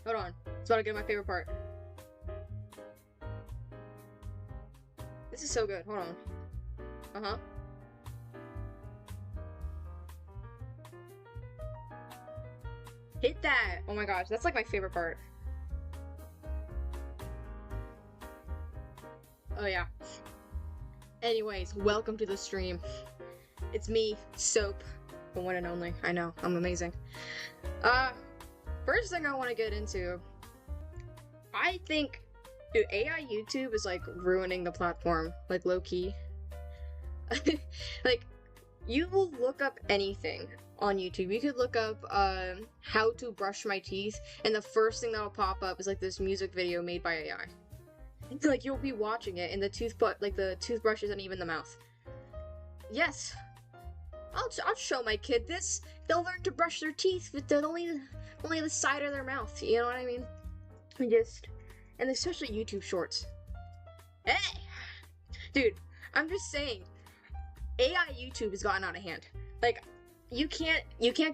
Hold on. It's about to get my favorite part. This is so good. Hold on. Uh-huh. Hit that! Oh my gosh, that's like my favorite part. Oh yeah. Anyways, welcome to the stream. It's me, Soap, the one and only. I know, I'm amazing. First thing I want to get into, I think, dude, AI YouTube is like ruining the platform, like low-key. Like, you will look up anything on YouTube. You could look up how to brush my teeth, and the first thing that'll pop up is like this music video made by AI. Like, you'll be watching it, and the toothbrush isn't even the mouth. Yes, I'll show my kid this. They'll learn to brush their teeth with only the side of their mouth. You know what I mean? And especially YouTube Shorts. Hey, dude, I'm just saying, AI YouTube has gotten out of hand. Like, you can't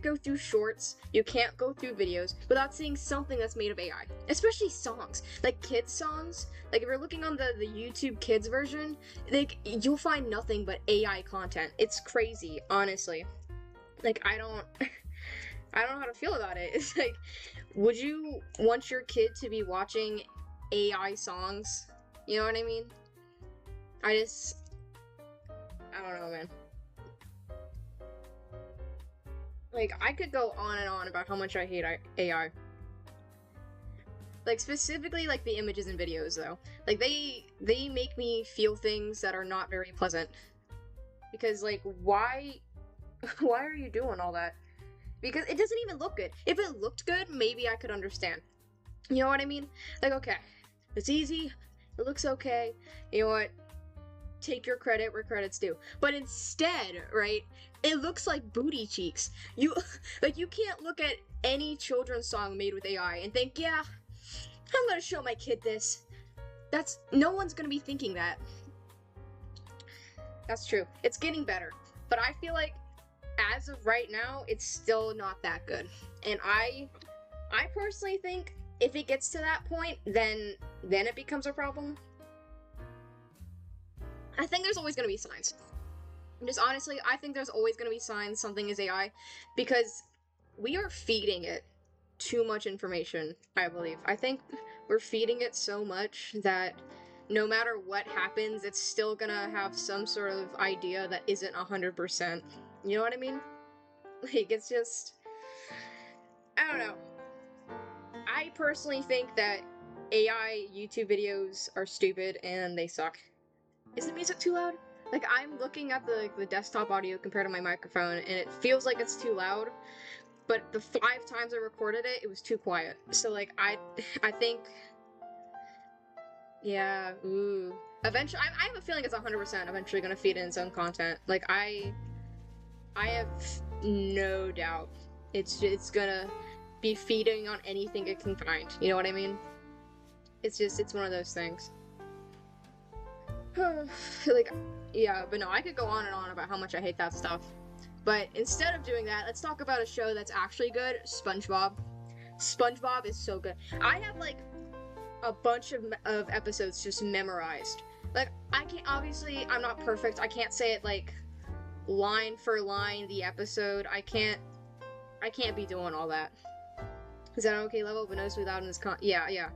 go through shorts, you can't go through videos without seeing something that's made of AI. Especially songs, like kids songs. Like, if you're looking on the YouTube Kids version, like, you'll find nothing but AI content. It's crazy, honestly. Like, I don't know how to feel about it. It's like, would you want your kid to be watching AI songs? You know what I mean? I don't know, man. Like, I could go on and on about how much I hate AI. Like, specifically, like, the images and videos, though. Like, they make me feel things that are not very pleasant. Because, like, why are you doing all that? Because it doesn't even look good. If it looked good, maybe I could understand. You know what I mean? Like, okay, it's easy, it looks okay, you know what? Take your credit where credit's due. But instead, right, it looks like booty cheeks. You can't look at any children's song made with AI and think, yeah, I'm gonna show my kid this. No one's gonna be thinking that. That's true. It's getting better. But I feel like, as of right now, it's still not that good. And I personally think if it gets to that point, then it becomes a problem. I think there's always going to be signs. Just honestly, I think there's always going to be signs something is AI, because we are feeding it too much information, I believe. I think we're feeding it so much that no matter what happens, it's still gonna have some sort of idea that isn't 100%. You know what I mean? Like, it's just, I don't know. I personally think that AI YouTube videos are stupid and they suck. Is the music too loud? Like, I'm looking at the desktop audio compared to my microphone, and it feels like it's too loud, but the 5 times I recorded it, it was too quiet. So, like, I think, yeah, ooh. Eventually, I have a feeling it's 100% eventually gonna feed in its own content. Like, I have no doubt it's gonna be feeding on anything it can find. You know what I mean? It's one of those things. Like, yeah, but no, I could go on and on about how much I hate that stuff. But instead of doing that, let's talk about a show that's actually good, SpongeBob. SpongeBob is so good. I have, like, a bunch of episodes just memorized. Like, obviously, I'm not perfect. I can't say it, like, line for line, the episode. I can't be doing all that. Is that an okay level? But notice without in this yeah,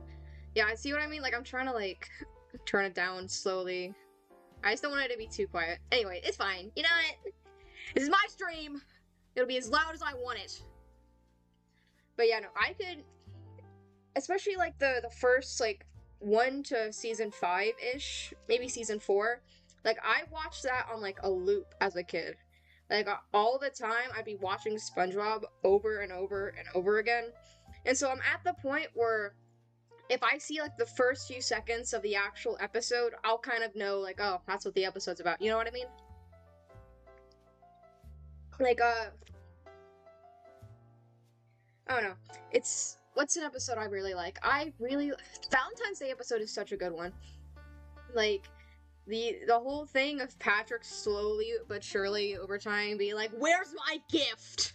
I see what I mean? Like, I'm trying to, like, turn it down slowly. I just don't want it to be too quiet. Anyway, it's fine. You know what? This is my stream. It'll be as loud as I want it. But yeah, no, I could, especially like the first like 1 to season 5-ish, maybe season 4. Like, I watched that on like a loop as a kid. Like, all the time I'd be watching SpongeBob over and over and over again. And so I'm at the point where if I see, like, the first few seconds of the actual episode, I'll kind of know, like, oh, that's what the episode's about. You know what I mean? Like, I don't know. What's an episode I really like? Valentine's Day episode is such a good one. Like, the whole thing of Patrick slowly but surely over time being like, where's my gift?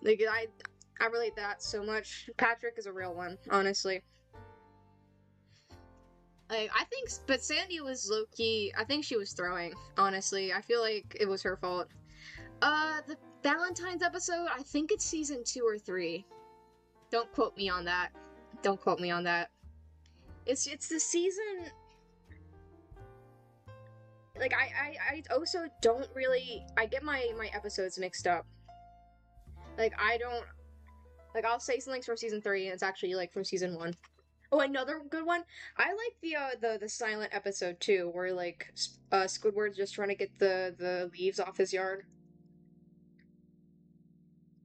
Like, I relate that so much. Patrick is a real one, honestly. Like, I think, but Sandy was low key. I think she was throwing. Honestly, I feel like it was her fault. The Valentine's episode. I think it's season 2 or 3. Don't quote me on that. Don't quote me on that. It's the season. Like I also don't really. I get my episodes mixed up. Like I don't. Like I'll say something's from season 3 and it's actually like from season 1. Oh, another good one. I like the silent episode too, where like Squidward's just trying to get the leaves off his yard.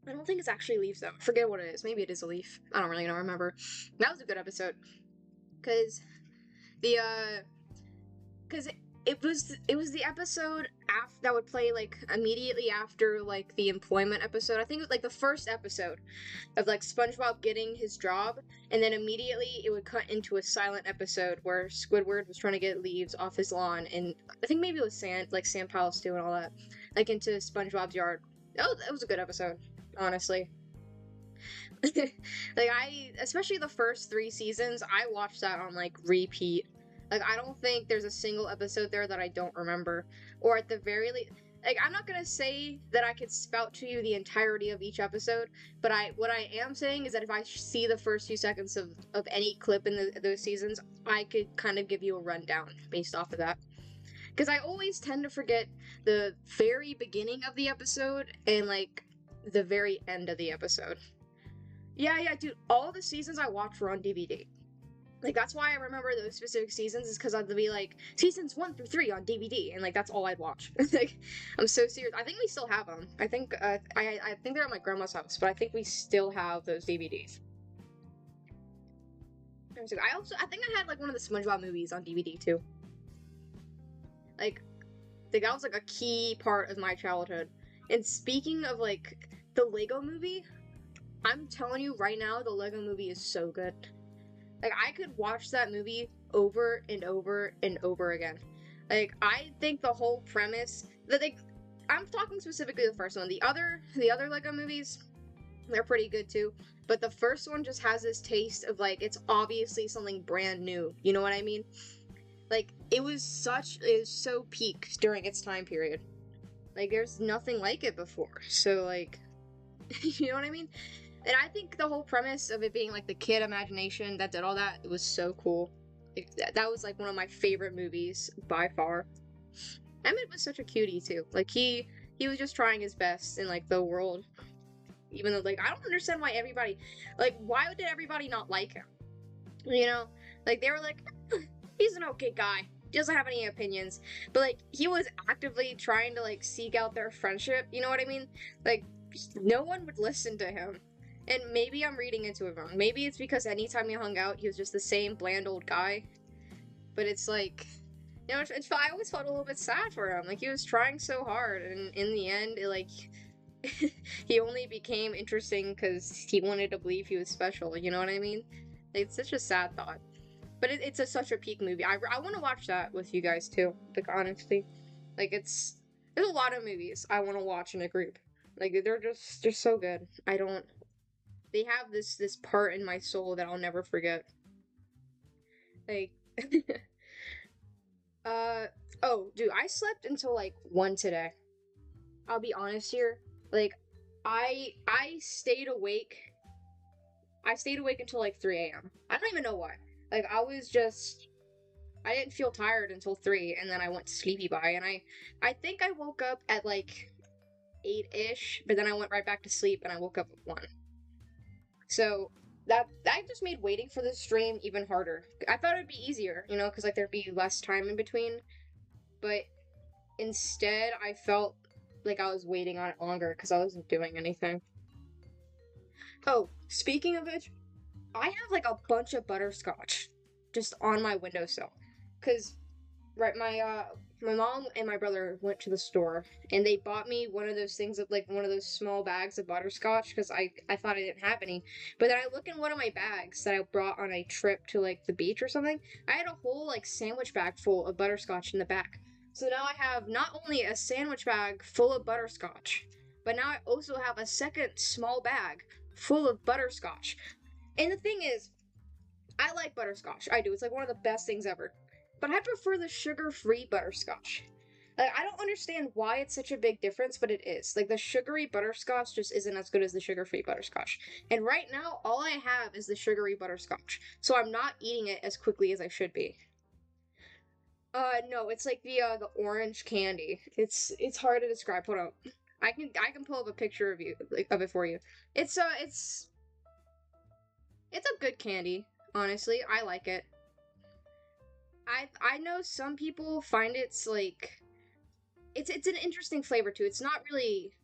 I don't think it's actually leaves though. Forget what it is. Maybe it is a leaf. I don't really know. Remember. That was a good episode because the because it was the episode after that would play like immediately after like the employment episode. I think it was like the first episode of like SpongeBob getting his job, and then immediately it would cut into a silent episode where Squidward was trying to get leaves off his lawn, and I think maybe it was sand, like Sand Palace too, and all that, like into SpongeBob's yard. That was a good episode, honestly. Like especially the first 3 seasons, I watched that on like repeat. Like I don't think there's a single episode there that I don't remember, or at the very least, like I'm not gonna say that I could spout to you the entirety of each episode, but what I am saying is that if I see the first few seconds of any clip in those seasons, I could kind of give you a rundown based off of that. Because I always tend to forget the very beginning of the episode and like the very end of the episode. Yeah, dude. All the seasons I watched were on DVD. Like that's why I remember those specific seasons, is because I'd be like seasons 1 through 3 on DVD, and like that's all I'd watch. Like I'm so serious. I think we still have them. I think I think they're at my grandma's house, but I think we still have those DVDs. I think I had like one of the SpongeBob movies on DVD too. Like that was like a key part of my childhood. And speaking of like the Lego movie, I'm telling you right now, the Lego movie is so good. Like I could watch that movie over and over and over again. Like I think the whole premise that I'm talking specifically the first one. The other Lego movies, they're pretty good too. But the first one just has this taste of like it's obviously something brand new. You know what I mean? Like it was so peak during its time period. Like there's nothing like it before. So like you know what I mean? And I think the whole premise of it being like the kid imagination that did all that, it was so cool. Like, that was like one of my favorite movies by far. Emmett was such a cutie too. Like he was just trying his best in like the world. Even though like I don't understand why did everybody not like him? You know? Like they were like, he's an okay guy. He doesn't have any opinions. But like he was actively trying to like seek out their friendship, you know what I mean? Like no one would listen to him. And maybe I'm reading into it wrong. Maybe it's because anytime we hung out, he was just the same bland old guy. But it's like, you know, I always felt a little bit sad for him. Like, he was trying so hard, and in the end, he only became interesting because he wanted to believe he was special, you know what I mean? Like, it's such a sad thought. But it's such a peak movie. I want to watch that with you guys, too, like, honestly. Like, there's a lot of movies I want to watch in a group. Like, they're so good. They have this part in my soul that I'll never forget. Like, oh, dude, I slept until like 1 today. I'll be honest here. Like, I stayed awake. I stayed awake until like 3 a.m. I don't even know why. Like, I didn't feel tired until 3, and then I went to sleepy by, and I think I woke up at like 8-ish, but then I went right back to sleep, and I woke up at 1. So that just made waiting for the stream even harder. I thought it'd be easier, you know, because like there'd be less time in between. But instead, I felt like I was waiting on it longer because I wasn't doing anything. Oh, speaking of which, I have like a bunch of butterscotch just on my windowsill. Because, right, my mom and my brother went to the store, and they bought me one of those things, like one of those small bags of butterscotch, because I thought I didn't have any. But then I look in one of my bags that I brought on a trip to like the beach or something. I had a whole like sandwich bag full of butterscotch in the back. So now I have not only a sandwich bag full of butterscotch, but now I also have a second small bag full of butterscotch. And the thing is, I like butterscotch. I do. It's like one of the best things ever. But I prefer the sugar-free butterscotch. Like, I don't understand why it's such a big difference, but it is. Like, the sugary butterscotch just isn't as good as the sugar-free butterscotch. And right now, all I have is the sugary butterscotch. So I'm not eating it as quickly as I should be. No, it's like the orange candy. It's hard to describe. Hold on. I can pull up a picture of it for you. It's a good candy, honestly. I like it. I know some people find it's like it's an interesting flavor too. It's not really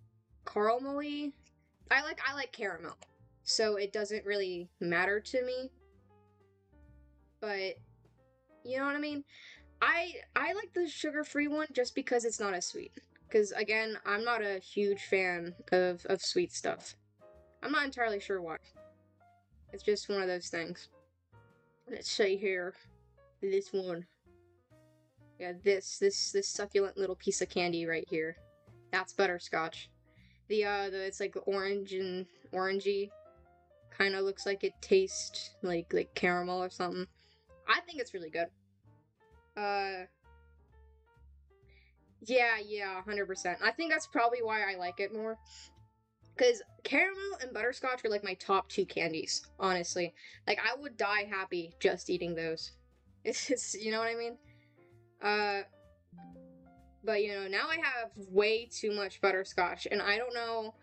caramelly. I like caramel. So it doesn't really matter to me. But you know what I mean? I like the sugar-free one just because it's not as sweet. Because again, I'm not a huge fan of sweet stuff. I'm not entirely sure why. It's just one of those things. Let's see here. This one. Yeah, this succulent little piece of candy right here. That's butterscotch. The it's like orange and orangey. Kind of looks like it tastes like caramel or something. I think it's really good. Yeah, 100%. I think that's probably why I like it more. Because caramel and butterscotch are like my top two candies, honestly. Like, I would die happy just eating those. It's just, you know what I mean? But you know, now I have way too much butterscotch, and I don't know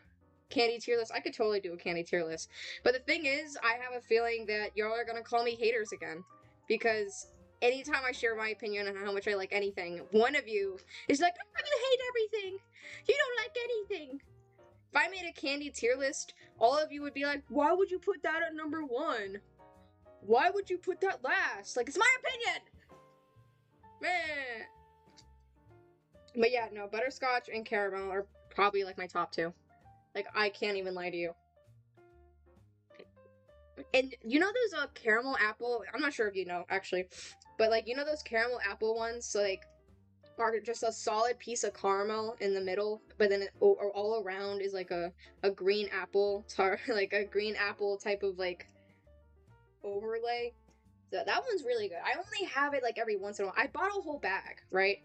candy tier list. I could totally do a candy tier list. But the thing is, I have a feeling that y'all are gonna call me haters again. Because anytime I share my opinion on how much I like anything, one of you is like, oh, you hate everything! You don't like anything! If I made a candy tier list, all of you would be like, why would you put that at number 1? Why would you put that last? Like, it's my opinion! Man. But yeah, no, butterscotch and caramel are probably like my top two. Like, I can't even lie to you. And you know those caramel apple, I'm not sure if you know actually, but like, you know those caramel apple ones, like, are just a solid piece of caramel in the middle, but then all around is like a green apple like a green apple type of like overlay. So that one's really good. I only have it like every once in a while. I bought a whole bag, right?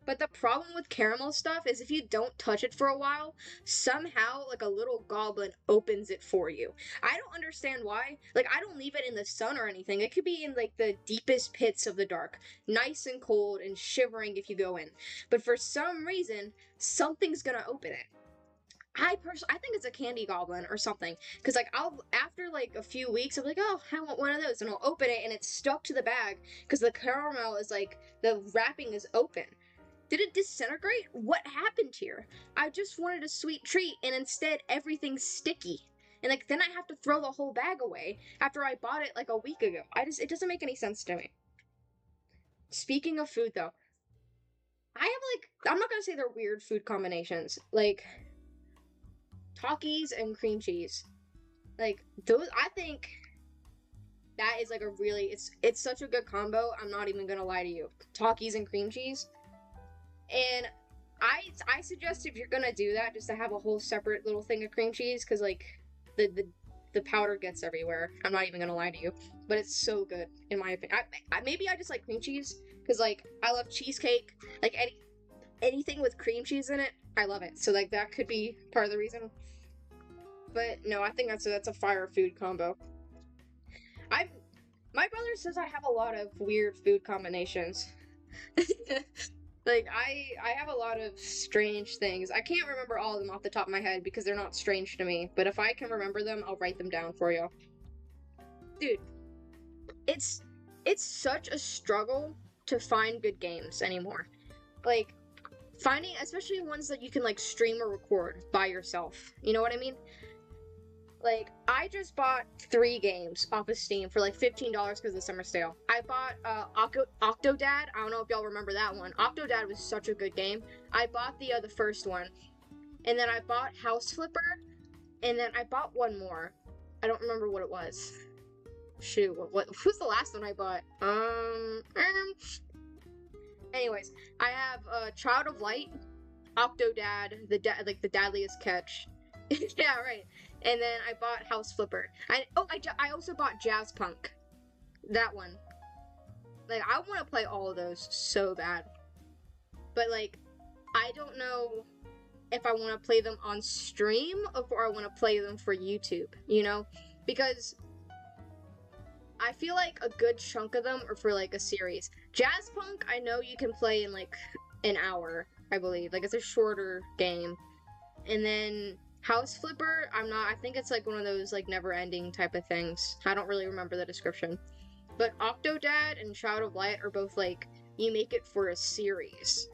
But the problem with caramel stuff is if you don't touch it for a while, somehow like a little goblin opens it for you. I don't understand why. Like, I don't leave it in the sun or anything. It could be in like the deepest pits of the dark, nice and cold and shivering if you go in. But for some reason, something's gonna open it. I think it's a candy goblin or something, because like after like a few weeks, I'm like, oh, I want one of those, and I'll open it and it's stuck to the bag because the caramel is like, the wrapping is open. Did it disintegrate? What happened here? I just wanted a sweet treat, and instead everything's sticky. And like, then I have to throw the whole bag away after I bought it like a week ago. It doesn't make any sense to me. Speaking of food though, I'm not gonna say they're weird food combinations. Like, Takis and cream cheese. Like, those, I think that is like a really, it's such a good combo, I'm not even gonna lie to you. Takis and cream cheese. And I suggest if you're gonna do that, just to have a whole separate little thing of cream cheese, because like the powder gets everywhere. I'm not even gonna lie to you, but it's so good in my opinion. Maybe I just like cream cheese because like I love cheesecake. Like anything with cream cheese in it, I love it. So like that could be part of the reason. But no, I think that's a fire food combo. My brother says I have a lot of weird food combinations. Like, I have a lot of strange things. I can't remember all of them off the top of my head because they're not strange to me, but if I can remember them, I'll write them down for you. Dude, it's such a struggle to find good games anymore. Like, finding, especially ones that you can, like, stream or record by yourself. You know what I mean? Like, I just bought 3 games off of Steam for like $15 because of the summer sale. I bought Octodad. I don't know if y'all remember that one. Octodad was such a good game. I bought the first one. And then I bought House Flipper. And then I bought one more. I don't remember what it was. Shoot, what was the last one I bought? Anyways, I have Child of Light, Octodad, the Deadliest Catch. Yeah, right. And then I bought House Flipper. I also bought Jazz Punk. That one. Like, I want to play all of those so bad. But, like, I don't know if I want to play them on stream or I want to play them for YouTube, you know? Because I feel like a good chunk of them are for, like, a series. Jazz Punk, I know you can play in, like, an hour, I believe. Like, it's a shorter game. And then House Flipper, I think it's, like, one of those, like, never-ending type of things. I don't really remember the description. But Octodad and Child of Light are both, like, you make it for a series.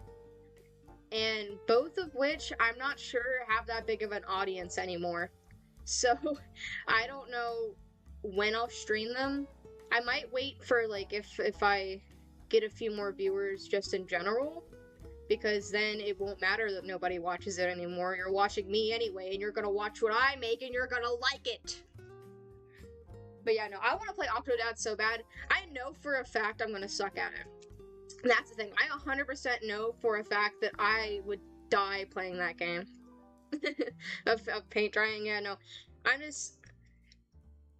And both of which, I'm not sure, have that big of an audience anymore. So, I don't know when I'll stream them. I might wait for, like, if I get a few more viewers just in general, because then it won't matter that nobody watches it anymore. You're watching me anyway, and you're gonna watch what I make, and you're gonna like it! But yeah, no, I want to play Octodad so bad. I know for a fact I'm gonna suck at it. That's the thing. I 100% know for a fact that I would die playing that game. of paint drying, yeah, no. I'm just...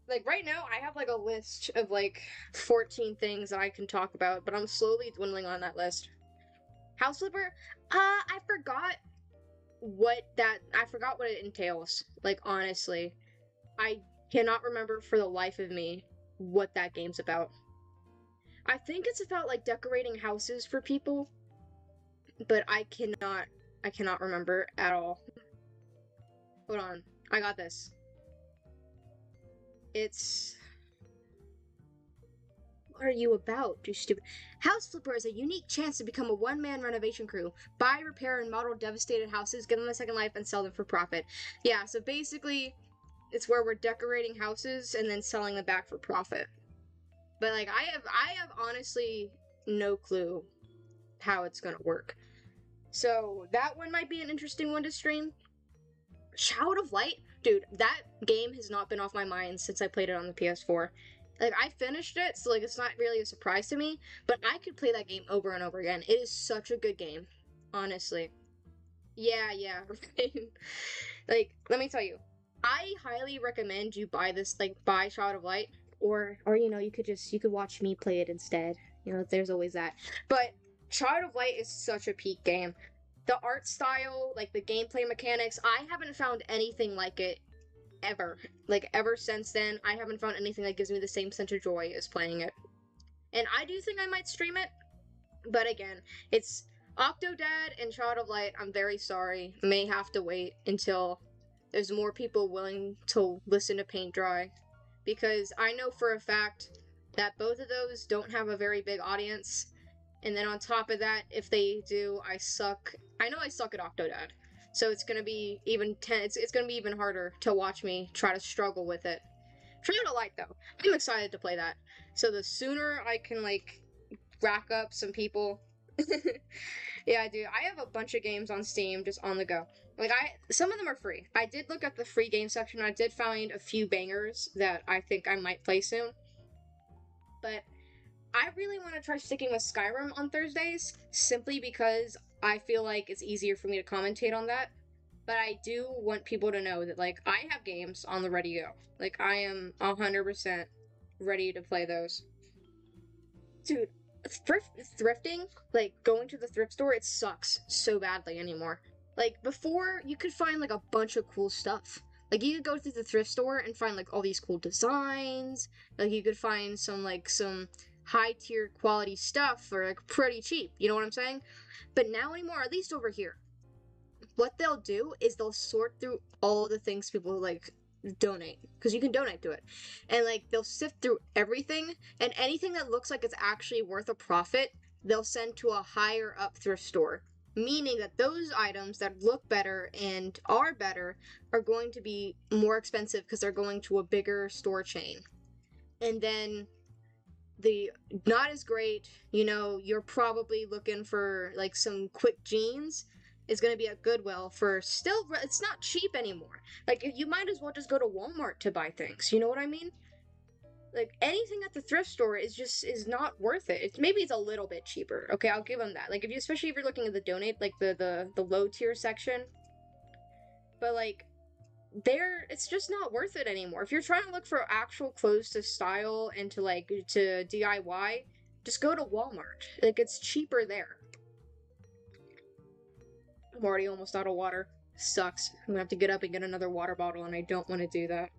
Like, right now, I have, like, a list of, like, 14 things that I can talk about, but I'm slowly dwindling on that list. House Flipper? I forgot what it entails. Like, honestly. I cannot remember for the life of me what that game's about. I think it's about, like, decorating houses for people, but I cannot remember at all. Hold on. I got this. It's... What are you about, you stupid... House Flipper is a unique chance to become a one-man renovation crew. Buy, repair, and model devastated houses, give them a second life, and sell them for profit. Yeah, so basically, it's where we're decorating houses and then selling them back for profit. But, like, I have honestly no clue how it's gonna work. So, that one might be an interesting one to stream. Child of Light? Dude, that game has not been off my mind since I played it on the PS4. Like, I finished it, so, like, it's not really a surprise to me, but I could play that game over and over again. It is such a good game, honestly. Yeah, like, let me tell you, I highly recommend you buy this, like, buy Child of Light, or, you know, you could watch me play it instead. You know, there's always that. But Child of Light is such a peak game. The art style, like, the gameplay mechanics, I haven't found anything like it ever. Like, ever since then, I haven't found anything that gives me the same sense of joy as playing it. And I do think I might stream it, but again, it's Octodad and Child of Light. I'm very sorry. May have to wait until there's more people willing to listen to Paint Dry, because I know for a fact that both of those don't have a very big audience. And then on top of that, if they do, I suck. I know I suck at Octodad. So it's gonna be even it's gonna be even harder to watch me try to struggle with it. Child of Light, though, I'm excited to play that. So the sooner I can, like, rack up some people. Yeah, dude, I have a bunch of games on Steam just on the go. Like, some of them are free. I did look at the free game section. I did find a few bangers that I think I might play soon. But I really want to try sticking with Skyrim on Thursdays, simply because I feel like it's easier for me to commentate on that. But I do want people to know that, like, I have games on the ready to go. Like, I am 100% ready to play those. Dude, thrifting, like, going to the thrift store, it sucks so badly anymore. Like, before, you could find, like, a bunch of cool stuff. Like, you could go to the thrift store and find, like, all these cool designs. Like, you could find some high-tier quality stuff for, like, pretty cheap. You know what I'm saying? But now anymore, at least over here, what they'll do is they'll sort through all the things people, like, donate. Because you can donate to it. And, like, they'll sift through everything, and anything that looks like it's actually worth a profit, they'll send to a higher-up thrift store. Meaning that those items that look better and are better are going to be more expensive because they're going to a bigger store chain. And then the not as great, you know, you're probably looking for, like, some quick jeans, is going to be at Goodwill for still, it's not cheap anymore. Like, you might as well just go to Walmart to buy things, you know what I mean? Like, anything at the thrift store is not worth it. Maybe it's a little bit cheaper. Okay, I'll give them that. Like, especially if you're looking at the donate, like, the low tier section. But, like, it's just not worth it anymore. If you're trying to look for actual clothes to style and to like to DIY, just go to Walmart. Like it's cheaper there. I'm already almost out of water. Sucks. I'm gonna have to get up and get another water bottle, and I don't want to do that.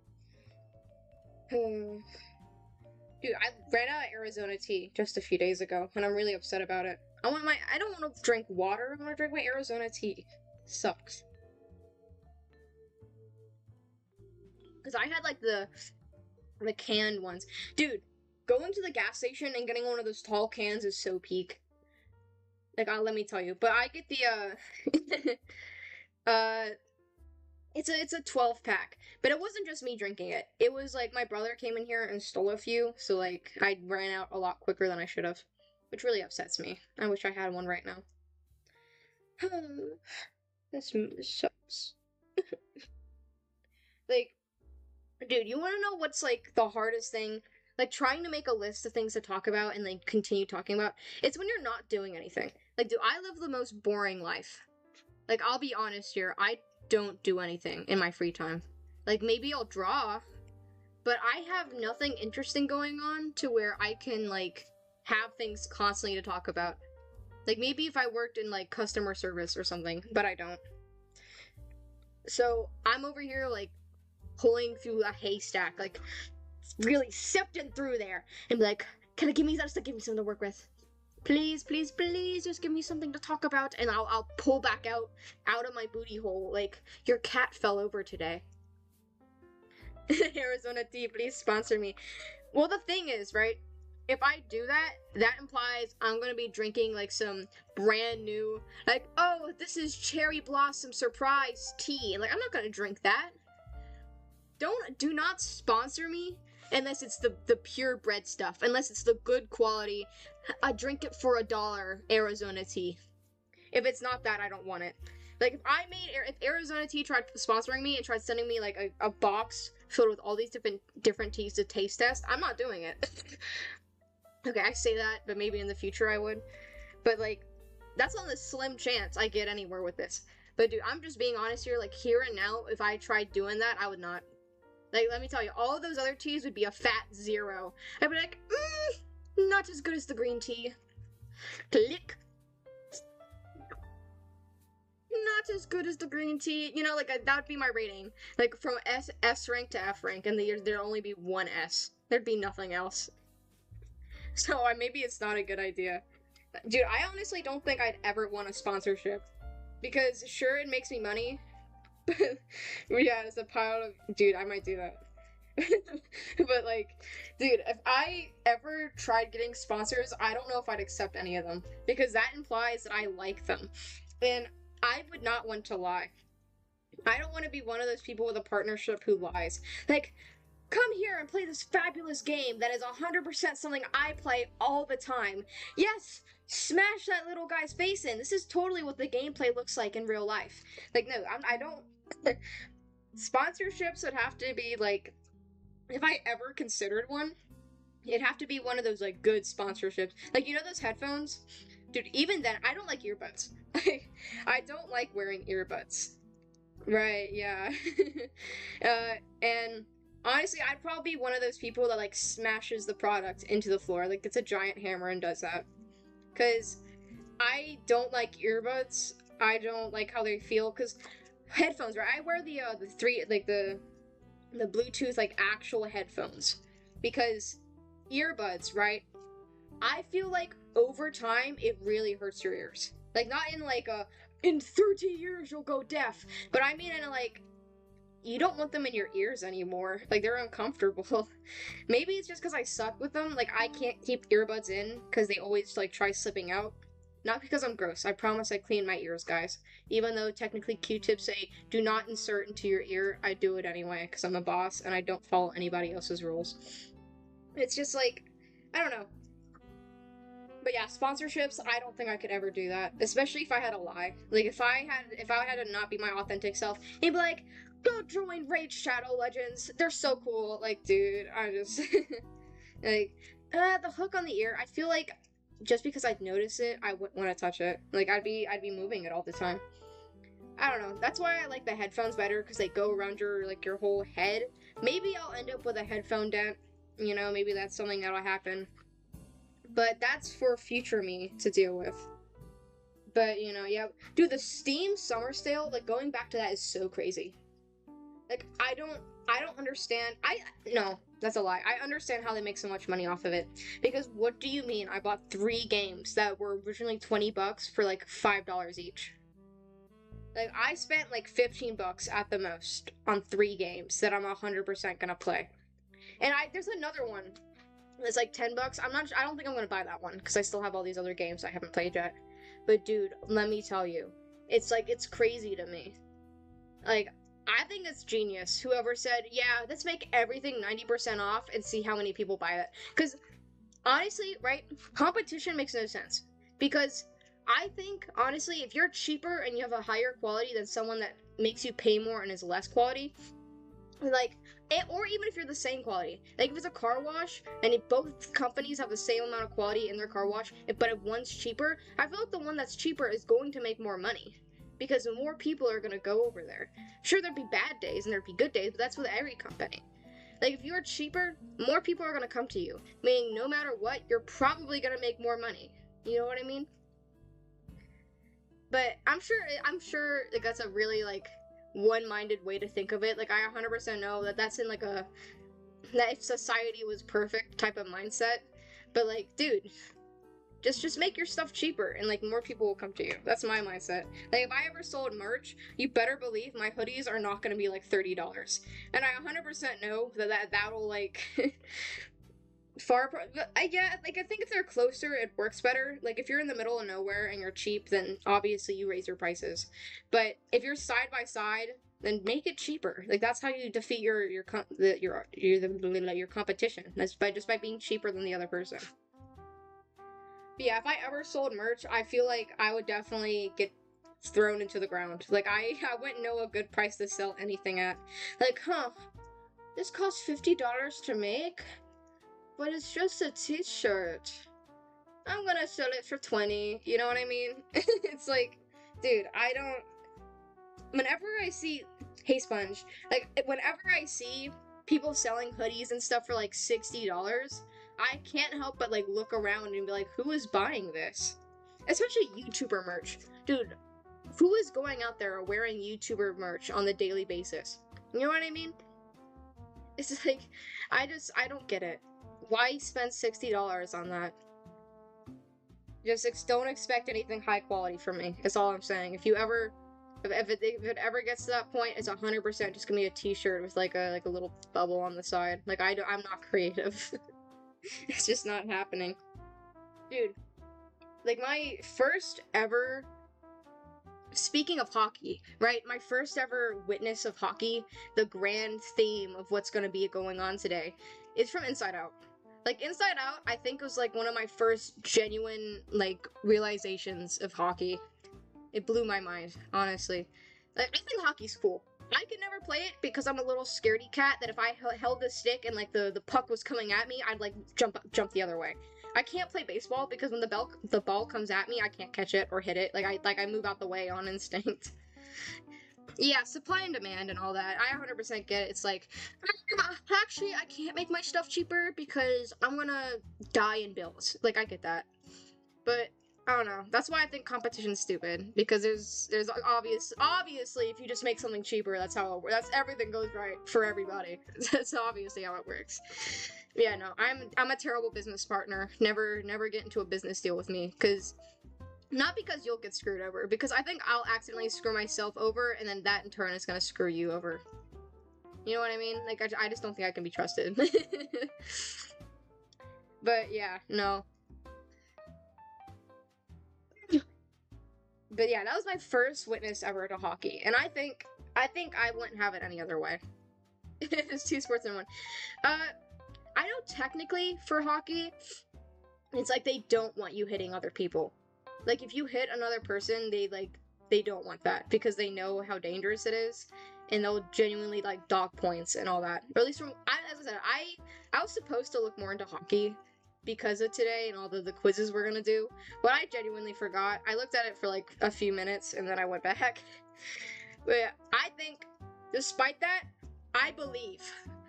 Dude, I ran out of Arizona tea just a few days ago, and I'm really upset about it. I don't want to drink water, I want to drink my Arizona tea. Sucks. Because I had like the canned ones. Dude, going to the gas station and getting one of those tall cans is so peak. Like, let me tell you. But I get the, it's a 12 pack. But it wasn't just me drinking it. It was like my brother came in here and stole a few, so like I ran out a lot quicker than I should have. Which really upsets me. I wish I had one right now. This sucks. Like, dude, you want to know what's like the hardest thing? Like trying to make a list of things to talk about and like continue talking about. It's when you're not doing anything. Like, dude, I live the most boring life. Like, I'll be honest here, I don't do anything in my free time. Like, maybe I'll draw, but I have nothing interesting going on to where I can like have things constantly to talk about. Like, maybe if I worked in like customer service or something, but I don't. So I'm over here like pulling through a haystack, like really sifting through there, and be like, "Can I give me something to work with? Please, please, please, just give me something to talk about." And I'll pull back out of my booty hole, like your cat fell over today. Arizona tea, please sponsor me. Well, the thing is, right? If I do that, that implies I'm gonna be drinking like some brand new, like, oh, this is cherry blossom surprise tea. And like, I'm not gonna drink that. Do not sponsor me unless it's the purebred stuff. Unless it's the good quality, I drink it for $1 Arizona tea. If it's not that, I don't want it. Like, if Arizona tea tried sponsoring me and tried sending me like a box filled with all these different teas to taste test, I'm not doing it. Okay, I say that, but maybe in the future I would. But like, that's on the slim chance I get anywhere with this. But dude, I'm just being honest here. Like, here and now, if I tried doing that, I would not. Like, let me tell you, all of those other teas would be a fat 0. I'd be like, not as good as the green tea. Click. Not as good as the green tea. You know, like, that would be my rating. Like, from S rank to F rank, and there'd only be one S. There'd be nothing else. So, maybe it's not a good idea. Dude, I honestly don't think I'd ever want a sponsorship. Because, sure, it makes me money. But, yeah, it's a pile of... Dude, I might do that. But, like, dude, if I ever tried getting sponsors, I don't know if I'd accept any of them. Because that implies that I like them. And I would not want to lie. I don't want to be one of those people with a partnership who lies. Like, come here and play this fabulous game that is 100% something I play all the time. Yes, smash that little guy's face in. This is totally what the gameplay looks like in real life. Like, no, I don't... Sponsorships would have to be, like... If I ever considered one, it'd have to be one of those, like, good sponsorships. Like, you know those headphones? Dude, even then, I don't like earbuds. I don't like wearing earbuds. Right, yeah. And... Honestly, I'd probably be one of those people that, like, smashes the product into the floor. Like, gets a giant hammer and does that. Because I don't like earbuds. I don't like how they feel. Because headphones, right? I wear the Bluetooth, like, actual headphones. Because earbuds, right? I feel like over time, it really hurts your ears. Like, not in, like, in 30 years you'll go deaf. But I mean in, like... You don't want them in your ears anymore. Like, they're uncomfortable. Maybe it's just because I suck with them. Like, I can't keep earbuds in because they always, like, try slipping out. Not because I'm gross. I promise I clean my ears, guys. Even though technically Q-tips say, do not insert into your ear, I do it anyway because I'm a boss and I don't follow anybody else's rules. It's just like, I don't know. But yeah, sponsorships, I don't think I could ever do that. Especially if I had a lie. Like, if I had to not be my authentic self, he'd be like, go join Raid Shadow Legends. They're so cool. Like, dude, I just... like, the hook on the ear, I feel like just because I'd notice it, I wouldn't want to touch it. Like, I'd be moving it all the time. I don't know. That's why I like the headphones better because they go around your like your whole head. Maybe I'll end up with a headphone dent. You know, maybe that's something that'll happen. But that's for future me to deal with. But you know, yeah, dude, the Steam Summer Sale, like going back to that is so crazy. Like I don't understand. I no, that's a lie. I understand how they make so much money off of it. Because what do you mean? I bought 3 games that were originally $20 for like $5 each. Like I spent like $15 at the most on 3 games that I'm 100% gonna play. And there's another one that's like $10. I don't think I'm gonna buy that one because I still have all these other games I haven't played yet. But dude, let me tell you, it's crazy to me. Like I think it's genius. Whoever said, yeah, let's make everything 90% off and see how many people buy it. Because honestly, right, competition makes no sense. Because I think, honestly, if you're cheaper and you have a higher quality than someone that makes you pay more and is less quality, like, or even if you're the same quality, like if it's a car wash and if both companies have the same amount of quality in their car wash, but if one's cheaper, I feel like the one that's cheaper is going to make more money because more people are going to go over there. Sure, there'd be bad days and there'd be good days, but that's with every company. Like if you're cheaper, more people are going to come to you, meaning no matter what, you're probably going to make more money. You know what I mean? But I'm sure like that's a really like one-minded way to think of it. Like I 100% know that that's in like that if society was perfect type of mindset. But like, dude, just make your stuff cheaper and like more people will come to you. That's my mindset. Like if I ever sold merch, you better believe my hoodies are not going to be like $30. And I 100% know that'll like yeah, like I think if they're closer it works better. Like if you're in the middle of nowhere and you're cheap, then obviously you raise your prices. But if you're side by side, then make it cheaper. Like that's how you defeat your competition. That's by being cheaper than the other person. But yeah, if I ever sold merch, I feel like I would definitely get thrown into the ground. Like I wouldn't know a good price to sell anything at. Like, this costs $50 to make? But it's just a t-shirt. I'm gonna sell it for 20. You know what I mean? It's like, dude, I don't. Whenever I see, hey Sponge, like whenever I see people selling hoodies and stuff for like $60, I can't help but like look around and be like, who is buying this? Especially YouTuber merch, dude. Who is going out there wearing YouTuber merch on the daily basis? You know what I mean? It's like, I don't get it. Why spend $60 on that? Just don't expect anything high quality from me. That's all I'm saying. If it ever gets to that point, it's 100% just gonna be a t-shirt with like a little bubble on the side. Like I'm not creative. It's just not happening. Dude, like my first ever, speaking of hockey, right? My first ever witness of hockey, the grand theme of what's gonna be going on today, is from Inside Out. Like, Inside Out, I think was, like, one of my first genuine, like, realizations of hockey. It blew my mind, honestly. Like, I think hockey's cool. I could never play it because I'm a little scaredy cat that if I held the stick and, like, the puck was coming at me, I'd, like, jump the other way. I can't play baseball because when the ball comes at me, I can't catch it or hit it. Like, I move out the way on instinct. Yeah, supply and demand and all that. I 100% get it. It's like, actually, I can't make my stuff cheaper because I'm gonna die in bills. Like, I get that. But, I don't know. That's why I think competition's stupid. Because there's obviously, if you just make something cheaper, that's how it works. Everything goes right for everybody. That's obviously how it works. Yeah, no, I'm a terrible business partner. Never get into a business deal with me. Not because you'll get screwed over, because I think I'll accidentally screw myself over, and then that in turn is gonna screw you over. You know what I mean? Like, I just don't think I can be trusted. But yeah, no. But yeah, that was my first witness ever to hockey, and I think I wouldn't have it any other way. It's 2 sports in one. I know technically for hockey, it's like they don't want you hitting other people. Like, if you hit another person, they don't want that, because they know how dangerous it is, and they'll genuinely, like, dock points and all that. Or at least as I said, I was supposed to look more into hockey, because of today and all the quizzes we're gonna do, but I genuinely forgot. I looked at it for like a few minutes and then I went back. But yeah, I think, despite that, I believe,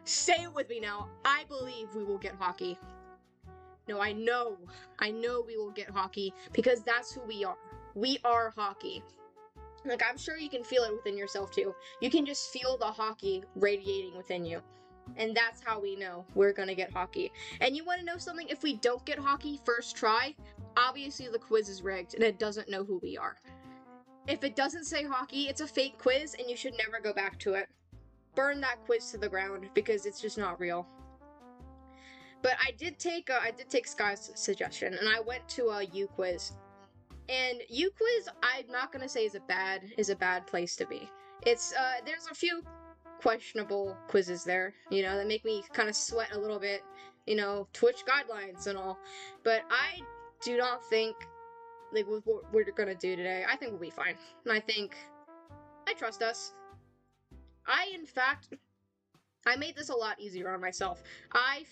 say it with me now, I believe we will get hockey. No, I know we will get hockey because that's who we are. We are hockey. Like, I'm sure you can feel it within yourself too. You can just feel the hockey radiating within you. And that's how we know we're gonna get hockey. And you wanna know something? If we don't get hockey first try, obviously the quiz is rigged and it doesn't know who we are. If it doesn't say hockey, it's a fake quiz and you should never go back to it. Burn that quiz to the ground because it's just not real. But I did take Sky's suggestion and I went to a U-Quiz. And U-Quiz, I'm not gonna say is a bad place to be. It's there's a few questionable quizzes there, that make me kind of sweat a little bit, Twitch guidelines and all. But I do not think, like, with what we're gonna do today, I think we'll be fine. And I trust us. In fact, I made this a lot easier on myself. I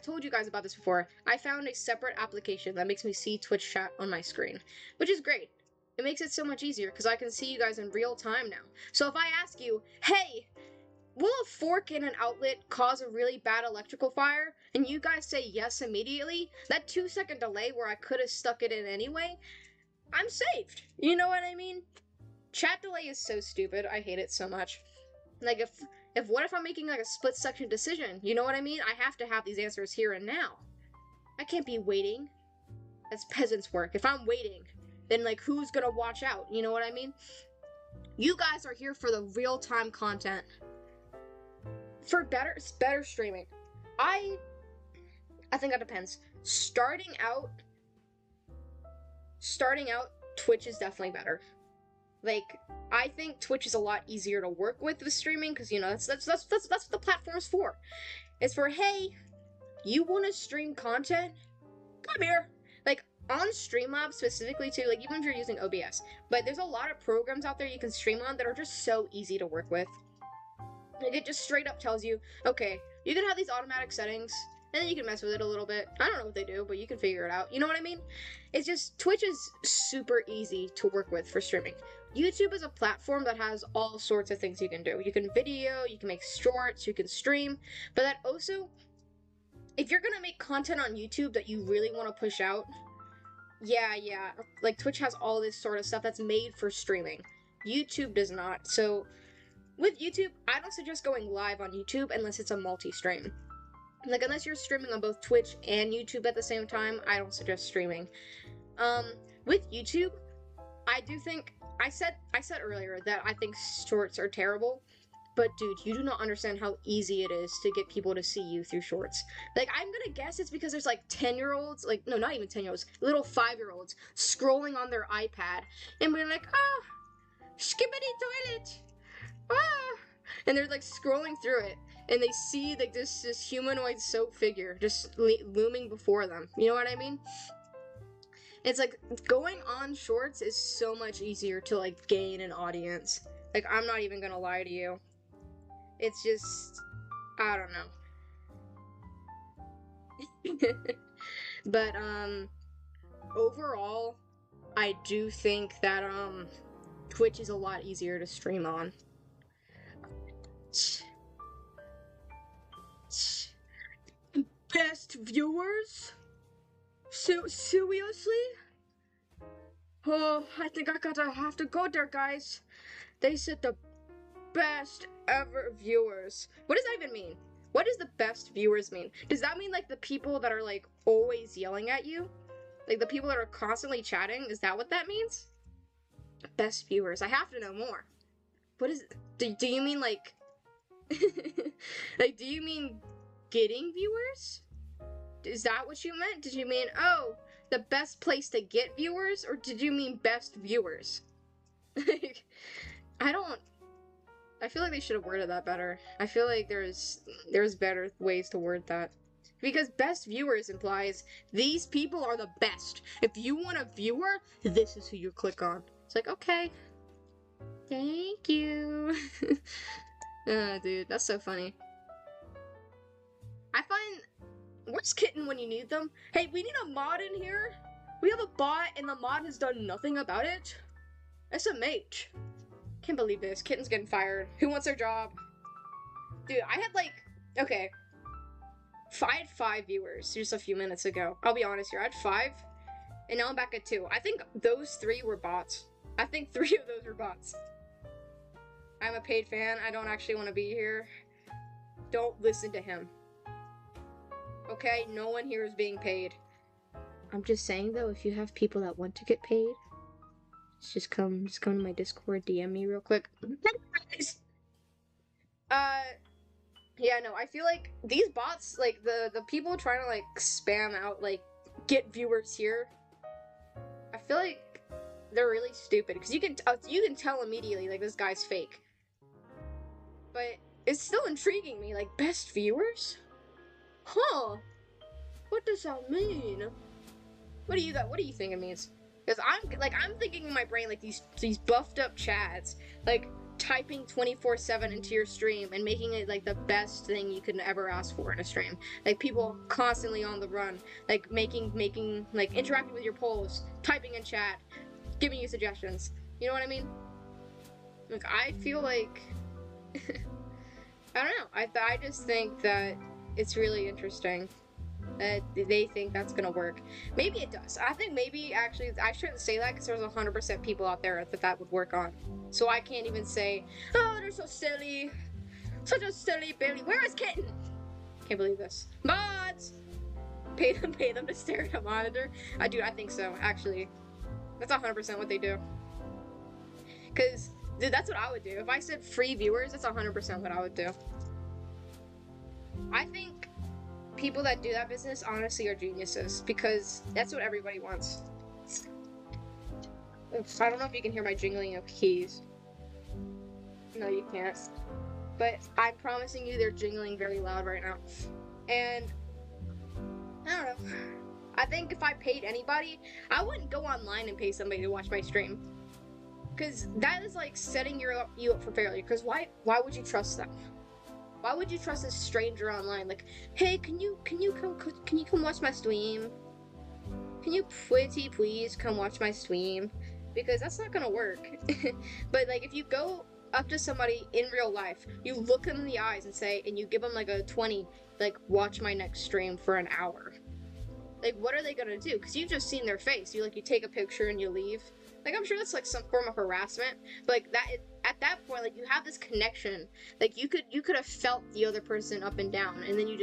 told you guys about this before. I found a separate application that makes me see Twitch chat on my screen, which is great. It makes it so much easier because I can see you guys in real time now. So if I ask you, hey, will a fork in an outlet cause a really bad electrical fire? And you guys say yes immediately, that 2-second delay where I could have stuck it in anyway, I'm saved. You know what I mean? Chat delay is so stupid. I hate it so much. Like, what if I'm making like a split-second decision? You know what I mean? I have to have these answers here and now. I can't be waiting. That's peasants' work. If I'm waiting, then like who's gonna watch out? You know what I mean? You guys are here for the real-time content. For better streaming. I think that depends. Starting out, Twitch is definitely better. Like, I think Twitch is a lot easier to work with streaming because that's what the platform's for. It's for, hey, you want to stream content? Come here. Like, on Streamlabs specifically too, like even if you're using OBS, but there's a lot of programs out there you can stream on that are just so easy to work with. Like, it just straight up tells you, okay, you can have these automatic settings, and then you can mess with it a little bit. I don't know what they do, but you can figure it out. You know what I mean? It's just, Twitch is super easy to work with for streaming. YouTube is a platform that has all sorts of things you can do. You can video, you can make shorts, you can stream, but that also, if you're gonna make content on YouTube that you really want to push out, yeah, like Twitch has all this sort of stuff that's made for streaming. YouTube does not. So with YouTube, I don't suggest going live on YouTube unless it's a multi-stream. Like, unless you're streaming on both Twitch and YouTube at the same time, I don't suggest streaming. With YouTube, I do think, I said earlier that I think shorts are terrible, but dude, you do not understand how easy it is to get people to see you through shorts. Like, I'm gonna guess it's because there's like 10-year-olds, like, no, not even 10-year-olds, little 5-year-olds scrolling on their iPad and being like, skibbity toilet, and they're like scrolling through it, and they see like this humanoid soap figure just looming before them. You know what I mean? It's like, going on shorts is so much easier to like gain an audience. Like, I'm not even gonna lie to you. It's just, I don't know. But overall, I do think that Twitch is a lot easier to stream on. Best viewers? Seriously? Oh, I think I have to go there, guys. They said the best ever viewers. What does that even mean? What does the best viewers mean? Does that mean like the people that are like always yelling at you? Like the people that are constantly chatting? Is that what that means? Best viewers. I have to know more. What is it? Do you mean like like, do you mean getting viewers? Is that what you meant? Did you mean, oh, the best place to get viewers? Or did you mean best viewers? Like, I feel like they should have worded that better. I feel like there's better ways to word that. Because best viewers implies these people are the best. If you want a viewer, this is who you click on. It's like, okay. Thank you. Dude, that's so funny. I find Where's Kitten when you need them? Hey, we need a mod in here. We have a bot and the mod has done nothing about it. SMH. Can't believe this. Kitten's getting fired. Who wants their job? Dude, I had like, okay. I had 5 viewers just a few minutes ago. I'll be honest here. I had 5 and now I'm back at 2. I think those 3 were bots. I think 3 of those were bots. I'm a paid fan. I don't actually want to be here. Don't listen to him. Okay, no one here is being paid. I'm just saying though, if you have people that want to get paid, just come to my Discord, DM me real quick. Yeah, no, I feel like these bots, like the people trying to like spam out, like get viewers here. I feel like they're really stupid because you can tell immediately like this guy's fake. But it's still intriguing me, like best viewers? Huh? What does that mean? What do you think it means? Because I'm thinking in my brain like these buffed up chads, like typing 24/7 into your stream and making it like the best thing you could ever ask for in a stream. Like people constantly on the run, like making like interacting with your polls, typing in chat, giving you suggestions. You know what I mean? Like I feel like I don't know. I just think that it's really interesting that they think that's gonna work. Maybe it does. I think maybe actually I shouldn't say that because there's 100% people out there that would work on. So I can't even say, oh, they're so silly, such a silly Billy. Where is Kitten? Can't believe this. Mods, pay them to stare at a monitor. I think so. Actually, that's 100% what they do. Cause dude, that's what I would do if I said free viewers. That's 100% what I would do. I think people that do that business honestly are geniuses because that's what everybody wants. Oops, I don't know if you can hear my jingling of keys. No, you can't. But I'm promising you they're jingling very loud right now. And I don't know. I think if I paid anybody, I wouldn't go online and pay somebody to watch my stream. Because that is like setting you up for failure. Because why would you trust them? Why would you trust a stranger online? Like, hey, can you come watch my stream? Can you please come watch my stream? Because that's not gonna work. But like, if you go up to somebody in real life, you look them in the eyes and say, and you give them like a 20, like, watch my next stream for an hour. Like, what are they gonna do? Because you've just seen their face. You take a picture and you leave. Like, I'm sure that's like some form of harassment. But like at that point, like, you have this connection. Like, you could have felt the other person up and down, and then you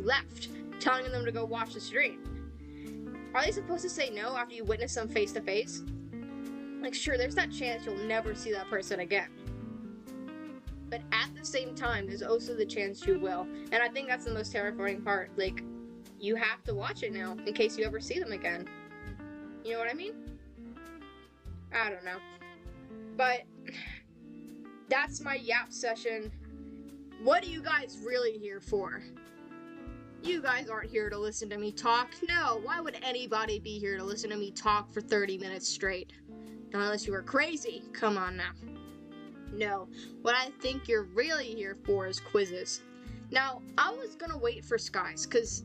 left, telling them to go watch the stream. Are they supposed to say no after you witness them face to face? Like, sure, there's that chance you'll never see that person again. But at the same time, there's also the chance you will. And I think that's the most terrifying part. Like, you have to watch it now in case you ever see them again. You know what I mean? I don't know. But that's my yap session. What are you guys really here for? You guys aren't here to listen to me talk. No, why would anybody be here to listen to me talk for 30 minutes straight? Not unless you were crazy. Come on now. No, what I think you're really here for is quizzes. Now, I was gonna wait for Skies, because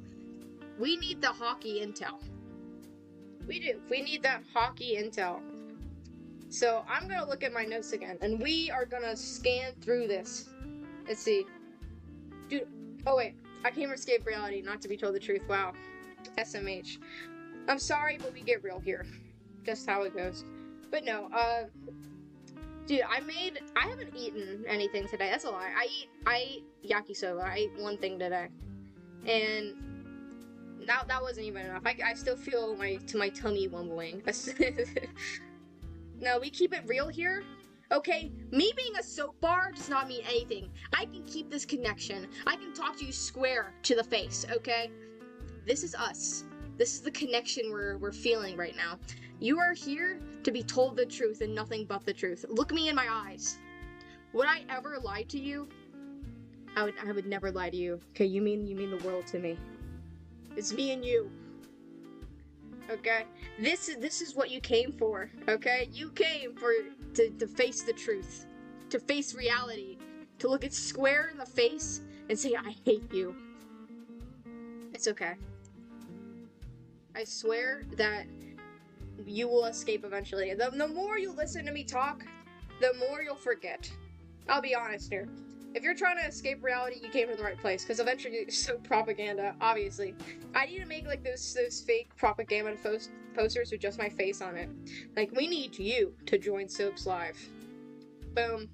we need the hockey intel. We do. We need that hockey intel. So, I'm gonna look at my notes again, and we are gonna scan through this. Let's see. Dude, oh wait. I can't escape reality, not to be told the truth. Wow. SMH. I'm sorry, but we get real here. Just how it goes. But no, dude, I haven't eaten anything today. That's a lie. I ate yakisoba. I ate one thing today. And that wasn't even enough. I still feel my tummy wumbling. No, we keep it real here. Okay, me being a soap bar does not mean anything. I can keep this connection. I can talk to you square to the face, okay? This is us. This is the connection we're feeling right now. You are here to be told the truth and nothing but the truth. Look me in my eyes. Would I ever lie to you? I would never lie to you. Okay, you mean the world to me. It's me and you. Okay? This is what you came for, okay? You came to face the truth. To face reality. To look it square in the face and say, I hate you. It's okay. I swear that you will escape eventually. The more you listen to me talk, the more you'll forget. I'll be honest here. If you're trying to escape reality, you came to the right place. Because eventually, so propaganda, obviously. I need to make like those fake propaganda posters with just my face on it. Like, we need you to join Soaps Live. Boom.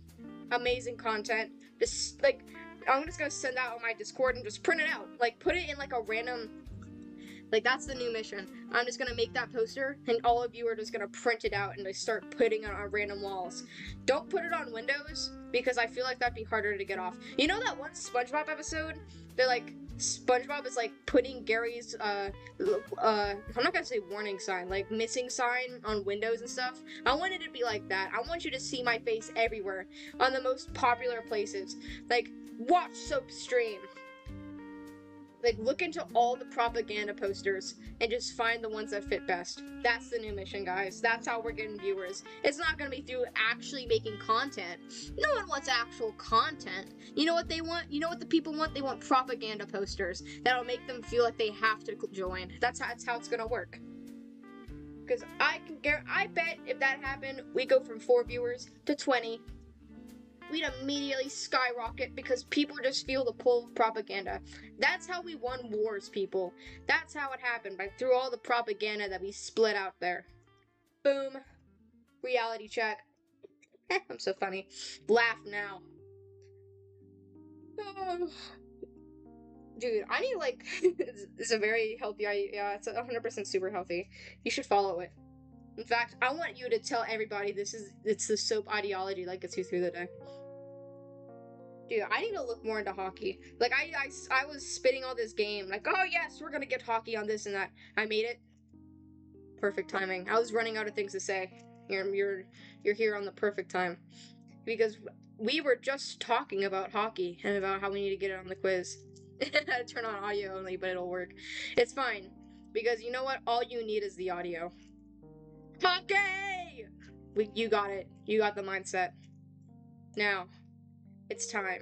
Amazing content. Just like, I'm just gonna send that on my Discord and just print it out. Like, put it in like a random. Like, that's the new mission. I'm just gonna make that poster, and all of you are just gonna print it out and like start putting it on random walls. Don't put it on windows, because I feel like that'd be harder to get off. You know that one SpongeBob episode? They're like, SpongeBob is like putting Gary's, I'm not gonna say warning sign, like missing sign on windows and stuff. I want it to be like that. I want you to see my face everywhere, on the most popular places. Like, watch Soap Stream. Like, look into all the propaganda posters and just find the ones that fit best. That's the new mission, guys. That's how we're getting viewers. It's not gonna be through actually making content. No one wants actual content. You know what they want? You know what the people want? They want propaganda posters that'll make them feel like they have to join. That's how it's gonna work. Because I bet if that happened, we go from 4 viewers to 20. We'd immediately skyrocket because people just feel the pull of propaganda. That's how we won wars, people. That's how it happened, through all the propaganda that we split out there. Boom. Reality check. I'm so funny. Laugh now. Oh. Dude, I need like, it's a very healthy, yeah, it's 100% super healthy. You should follow it. In fact, I want you to tell everybody it's the soap ideology that gets you through the day. Dude, I need to look more into hockey. Like, I was spitting all this game. Like, oh yes, we're gonna get hockey on this and that. I made it. Perfect timing. I was running out of things to say. You're here on the perfect time. Because we were just talking about hockey and about how we need to get it on the quiz. Turn on audio only, but it'll work. It's fine. Because you know what? All you need is the audio. Hockey! You got it. You got the mindset. Now, it's time.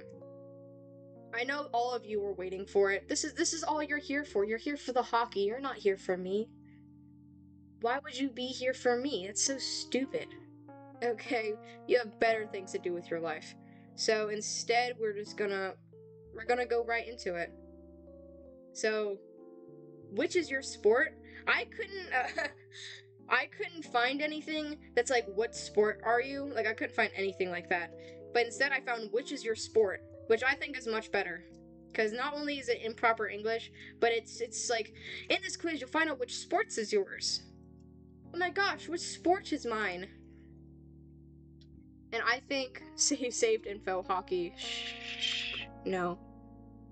I know all of you were waiting for it. This is all you're here for. You're here for the hockey. You're not here for me. Why would you be here for me? It's so stupid. Okay, you have better things to do with your life. So instead, we're gonna go right into it. So, which is your sport? I couldn't find anything that's like, what sport are you? Like, I couldn't find anything like that. But instead I found, which is your sport? Which I think is much better. Because not only is it improper English, but it's like, in this quiz you'll find out which sports is yours. Oh my gosh, which sport is mine? And I think saved info hockey. Shh. No.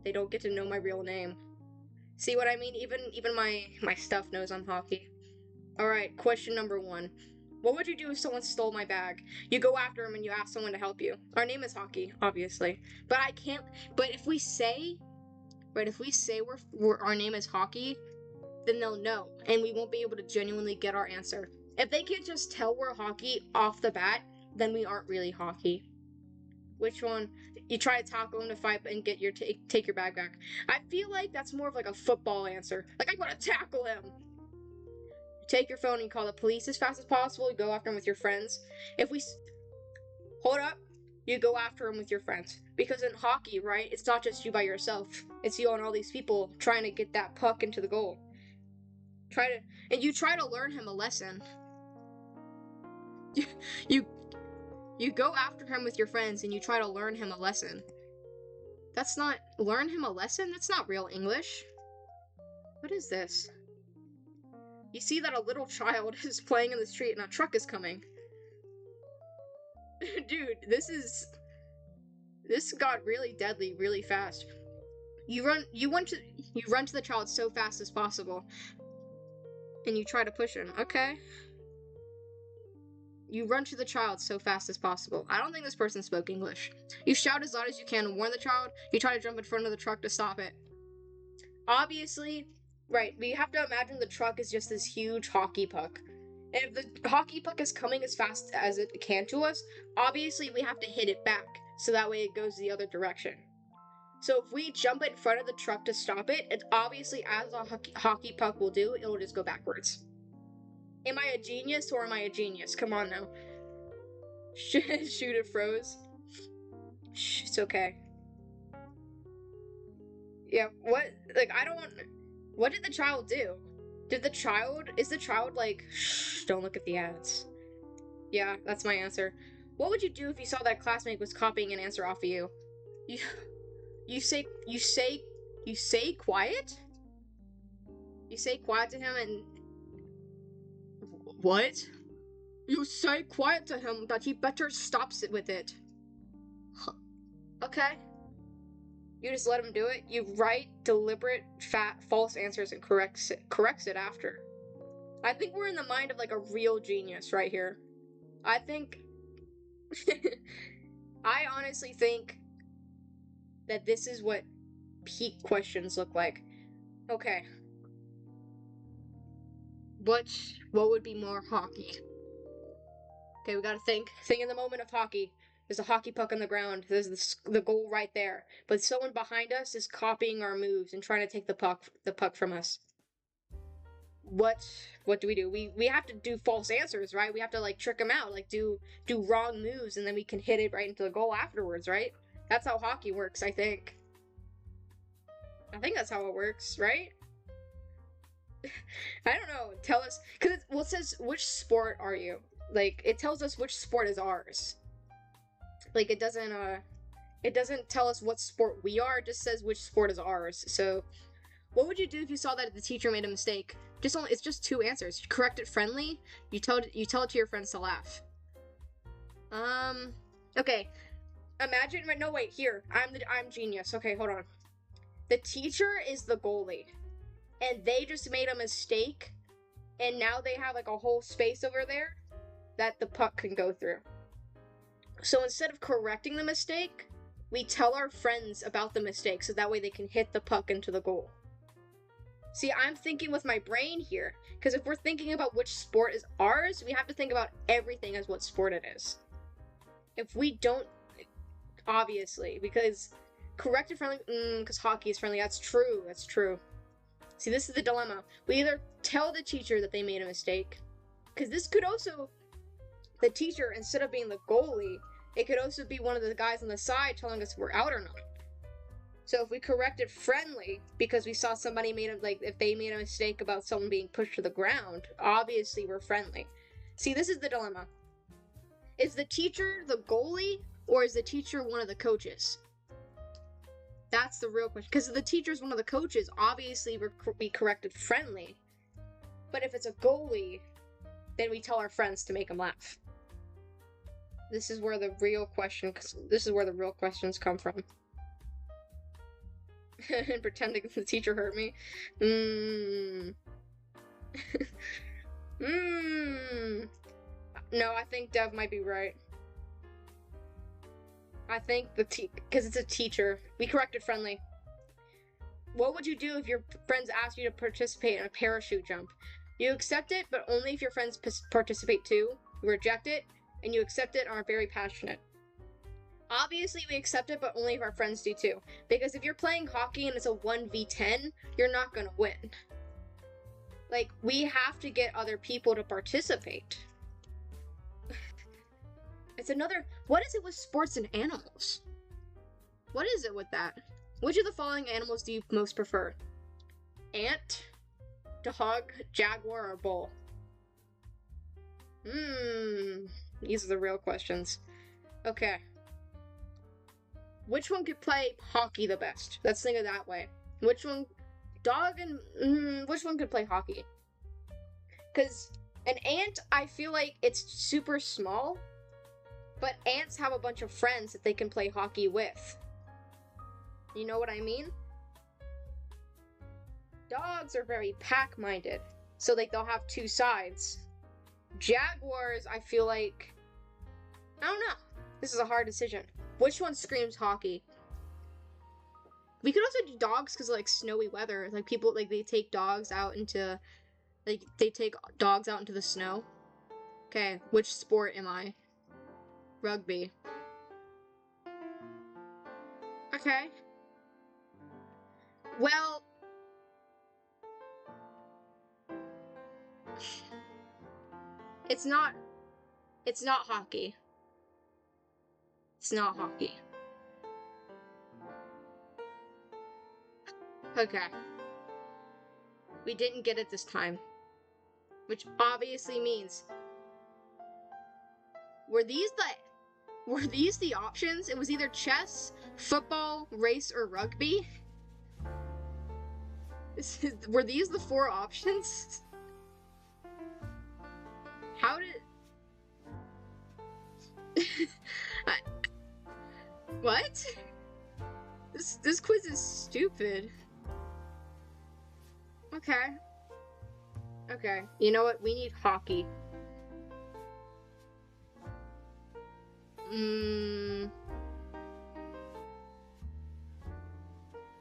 They don't get to know my real name. See what I mean? Even my stuff knows I'm hockey. Alright, question number 1. What would you do if someone stole my bag? You go after them and you ask someone to help you. Our name is Hockey, obviously. But I can't, but if we say our name is Hockey, then they'll know, and we won't be able to genuinely get our answer. If they can't just tell we're Hockey off the bat, then we aren't really Hockey. Which one? You try to tackle him to fight and get your take your bag back. I feel like that's more of like a football answer. Like, I want to tackle him. Take your phone and you call the police as fast as possible. You go after him with your friends. Hold up, you go after him with your friends. Because in hockey, right, it's not just you by yourself. It's you and all these people trying to get that puck into the goal. You try to learn him a lesson. You go after him with your friends and you try to learn him a lesson. That's not, learn him a lesson? That's not real English. What is this? You see that a little child is playing in the street and a truck is coming. Dude, this got really deadly really fast. You run to the child so fast as possible. And you try to push him. Okay. You run to the child so fast as possible. I don't think this person spoke English. You shout as loud as you can to warn the child. You try to jump in front of the truck to stop it. Obviously, right, we have to imagine the truck is just this huge hockey puck. And if the hockey puck is coming as fast as it can to us, obviously we have to hit it back, so that way it goes the other direction. So if we jump in front of the truck to stop it, it's obviously, as a hockey puck will do, it'll just go backwards. Am I a genius or am I a genius? Come on now. Shoot, it froze. Shh, it's okay. Yeah, what? Like, I don't. What did the child do? Is the child like, shh, don't look at the ads? Yeah, that's my answer. What would you do if you saw that classmate was copying an answer off of you? You, you say quiet? You say quiet to him and. What? You say quiet to him that he better stops it with it. Huh. Okay. You just let him do it. You write deliberate, false answers and corrects it after. I think we're in the mind of like a real genius right here. I think. I honestly think that this is what peak questions look like. Okay. What would be more hockey? Okay, we gotta think. Think in the moment of hockey. There's a hockey puck on the ground. There's the goal right there. But someone behind us is copying our moves and trying to take the puck from us. What do we do? We have to do false answers, right? We have to like trick them out, like do wrong moves, and then we can hit it right into the goal afterwards, right? That's how hockey works, I think. I think that's how it works, right? I don't know. Tell us, because it says which sport are you? Like it tells us which sport is ours. Like it doesn't tell us what sport we are. It just says which sport is ours. So, what would you do if you saw that the teacher made a mistake? It's just two answers. You correct it friendly. You tell it to your friends to laugh. Okay. Imagine. No, wait. Here, I'm genius. Okay, hold on. The teacher is the goalie, and they just made a mistake, and now they have like a whole space over there that the puck can go through. So instead of correcting the mistake, we tell our friends about the mistake so that way they can hit the puck into the goal. See, I'm thinking with my brain here, because if we're thinking about which sport is ours, we have to think about everything as what sport it is. If we don't, obviously, because corrected friendly, because hockey is friendly, that's true. See, this is the dilemma. We either tell the teacher that they made a mistake, because this could also, the teacher, instead of being the goalie, it could also be one of the guys on the side telling us we're out or not. So if we correct it friendly, because we saw somebody if they made a mistake about someone being pushed to the ground, obviously we're friendly. See, this is the dilemma. Is the teacher the goalie, or is the teacher one of the coaches? That's the real question. Because if the teacher's one of the coaches, obviously we corrected friendly. But if it's a goalie, then we tell our friends to make them laugh. This is where the real questions come from. And pretending the teacher hurt me. No, I think Dev might be right. I think because it's a teacher. We corrected friendly. What would you do if your friends asked you to participate in a parachute jump? You accept it, but only if your friends participate too. You reject it, and you accept it and are very passionate. Obviously, we accept it, but only if our friends do too. Because if you're playing hockey and it's a 1v10, you're not gonna win. Like, we have to get other people to participate. It's another... What is it with sports and animals? What is it with that? Which of the following animals do you most prefer? Ant, dog, jaguar, or bull? These are the real questions. Okay. Which one could play hockey the best? Let's think of it that way. Which one... which one could play hockey? Because an ant, I feel like it's super small, but ants have a bunch of friends that they can play hockey with. You know what I mean? Dogs are very pack-minded, so like they'll have two sides. Jaguars, I feel like... I don't know. This is a hard decision. Which one screams hockey? We could also do dogs because of like snowy weather. Like people, like they take dogs out into... Like they take dogs out into the snow. Okay, which sport am I? Rugby. Okay. Well, it's not. It's not hockey. It's not hockey. Okay. We didn't get it this time. Which obviously means... Were these the options? It was either chess, football, race, or rugby? Were these the 4 options? How did... What? This quiz is stupid. Okay. Okay. You know what? We need hockey.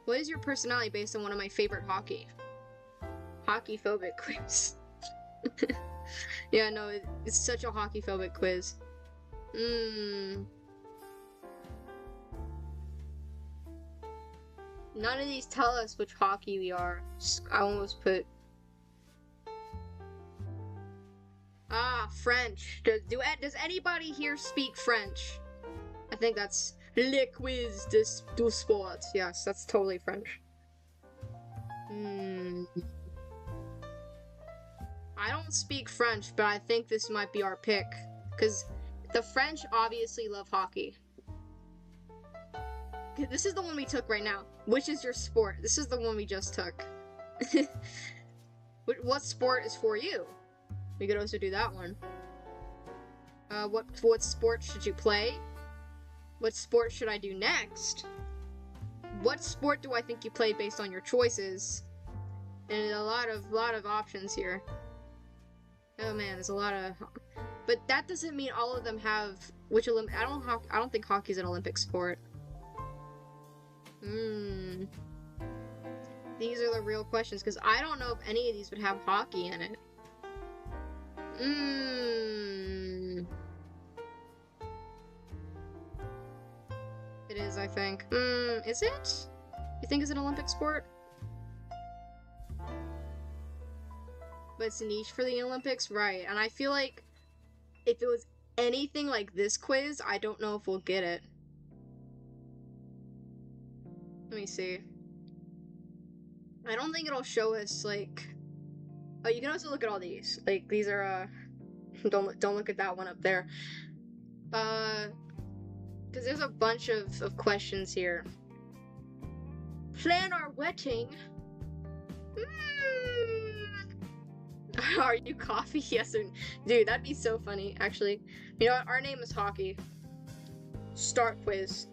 What is your personality based on one of my favorite hockey? Hockey phobic quiz. Yeah, no, it's such a hockey phobic quiz. None of these tell us which hockey we are. I almost put... Ah, French. Does anybody here speak French? I think that's Le Quiz du Sport. Yes, that's totally French. I don't speak French, but I think this might be our pick. Because the French obviously love hockey. This is the one we took right now. Which is your sport? This is the one we just took. What sport is for you? We could also do that one. What sport should you play? What sport should I do next? What sport do I think you play based on your choices? And a lot of options here. Oh man, there's a lot of... But that doesn't mean all of them have... Which Olympic... I don't think hockey's an Olympic sport. These are the real questions, because I don't know if any of these would have hockey in it. It is, I think. Is it? You think it's an Olympic sport? But it's niche for the Olympics? Right, and I feel like if it was anything like this quiz, I don't know if we'll get it. Let me see. I don't think it'll show us, like... Oh, you can also look at all these. Like, these are, Don't look at that one up there. Because there's a bunch of questions here. Plan our wedding? Are you coffee? Yes or... Dude, that'd be so funny, actually. You know what? Our name is Hockey. Start quiz.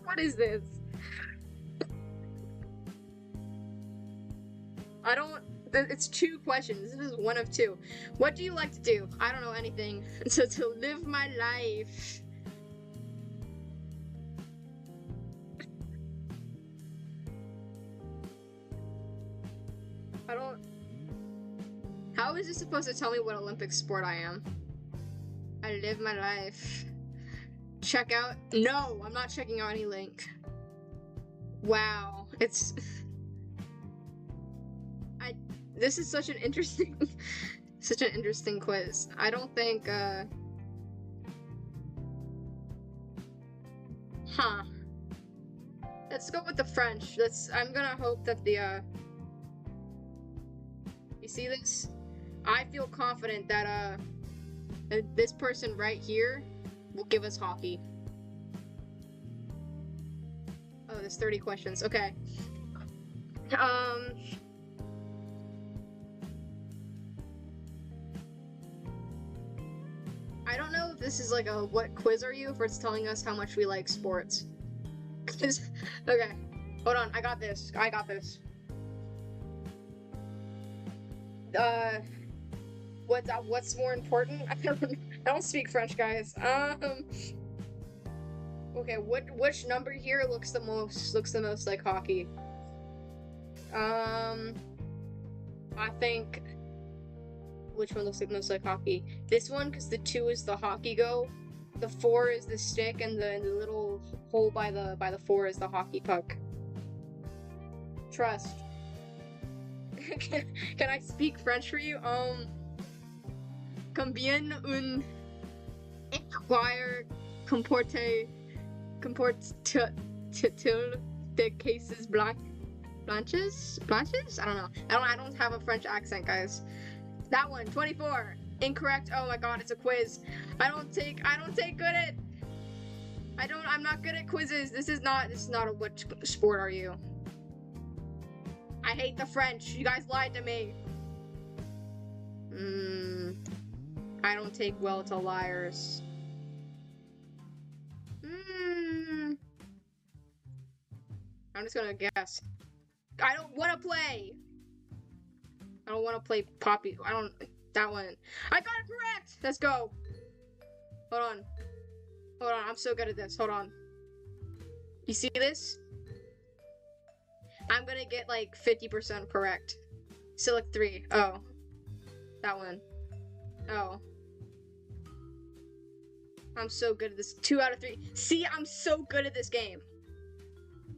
What is this? It's 2 questions. This is 1 of 2. What do you like to do? I don't know anything. So to live my life. How is this supposed to tell me what Olympic sport I am? I live my life. Check out? No, I'm not checking out any link. Wow, it's... This is such an interesting... such an interesting quiz. I don't think, Huh. Let's go with the French. I'm gonna hope that the, You see this? I feel confident that, this person right here will give us hockey. Oh, there's 30 questions. Okay. I don't know if this is like a what quiz are you, if it's telling us how much we like sports. Okay. Hold on, I got this. What's more important? I don't speak French, guys. Okay, which number here looks the most like hockey? I think which one looks like most like hockey? This one, because the 2 is the hockey go. The 4 is the stick, and the little hole by the 4 is the hockey puck. Trust. Can I speak French for you? Combien un inquire comporte-t-il de cases blanches? I don't know. I don't have a French accent, guys. That one, 24. Incorrect. Oh my god, it's a quiz. I don't take good at. I'm not good at quizzes. This is not a what sport are you? I hate the French. You guys lied to me. I don't take well to liars. I'm just gonna guess. I don't want to play. I don't want to play Poppy. That one. I got it correct! Let's go. Hold on. I'm so good at this. Hold on. You see this? I'm gonna get like 50% correct. Select 3. Oh. That one. Oh. I'm so good at this. 2 out of 3. See, I'm so good at this game.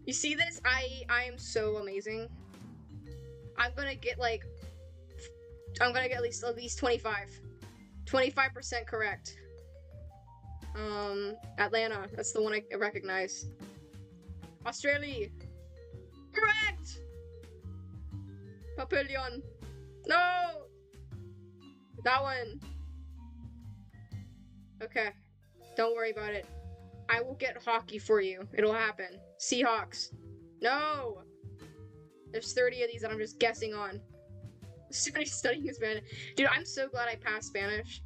You see this? I am so amazing. I'm gonna get at least 25. 25% correct. Atlanta. That's the one I recognize. Australia. Correct! Papillon. No! That one. Okay. Don't worry about it. I will get hockey for you. It'll happen. Seahawks. No! There's 30 of these that I'm just guessing on. Studying Spanish. Dude, I'm so glad I passed Spanish.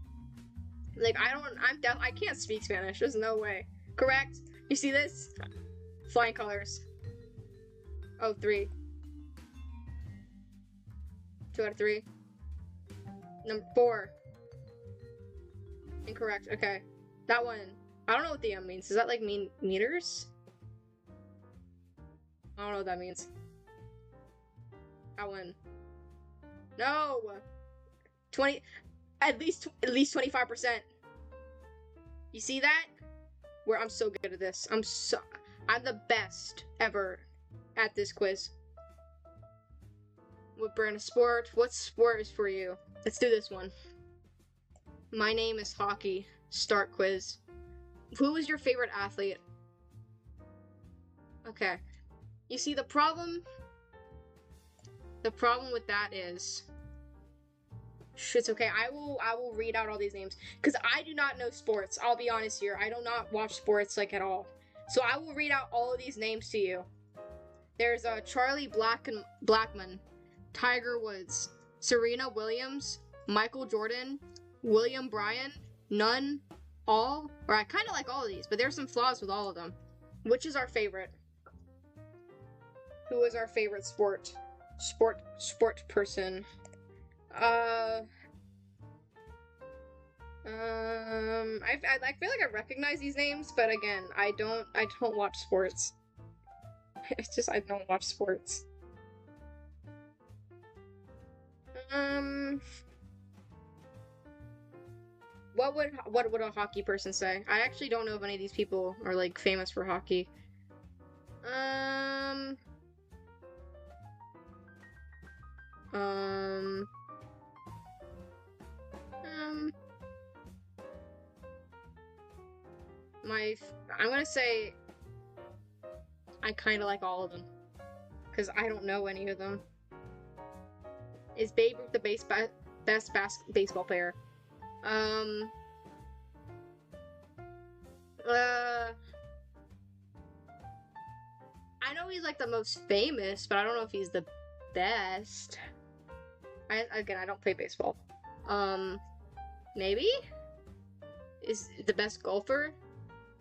Like, I can't speak Spanish. There's no way. Correct? You see this? Flying colors. Oh, 3. 2 out of 3. Number 4. Incorrect. Okay. That one. I don't know what the M means. Does that, like, mean meters? I don't know what that means. That one. No! 20... At least 25%. You see that? I'm so good at this. I'm the best ever at this quiz. What brand of sport? What sport is for you? Let's do this one. My name is Hockey. Start quiz. Who is your favorite athlete? Okay. You see, the problem with that is... It's okay. I will read out all these names because I do not know sports. I'll be honest here. I do not watch sports like at all. So I will read out all of these names to you. There's Charlie Blackmon, Tiger Woods, Serena Williams, Michael Jordan, William Bryan, none, all, or I kind of like all of these, but there's some flaws with all of them. Which is our favorite? Who is our favorite sport person? I feel like I recognize these names, but again, I don't watch sports. It's just I don't watch sports. What would a hockey person say? I actually don't know if any of these people are like famous for hockey. I'm gonna say I kind of like all of them because I don't know any of them. Is Babe Ruth the best baseball player? I know he's like the most famous, but I don't know if he's the best. I don't play baseball. Maybe? Is the best golfer?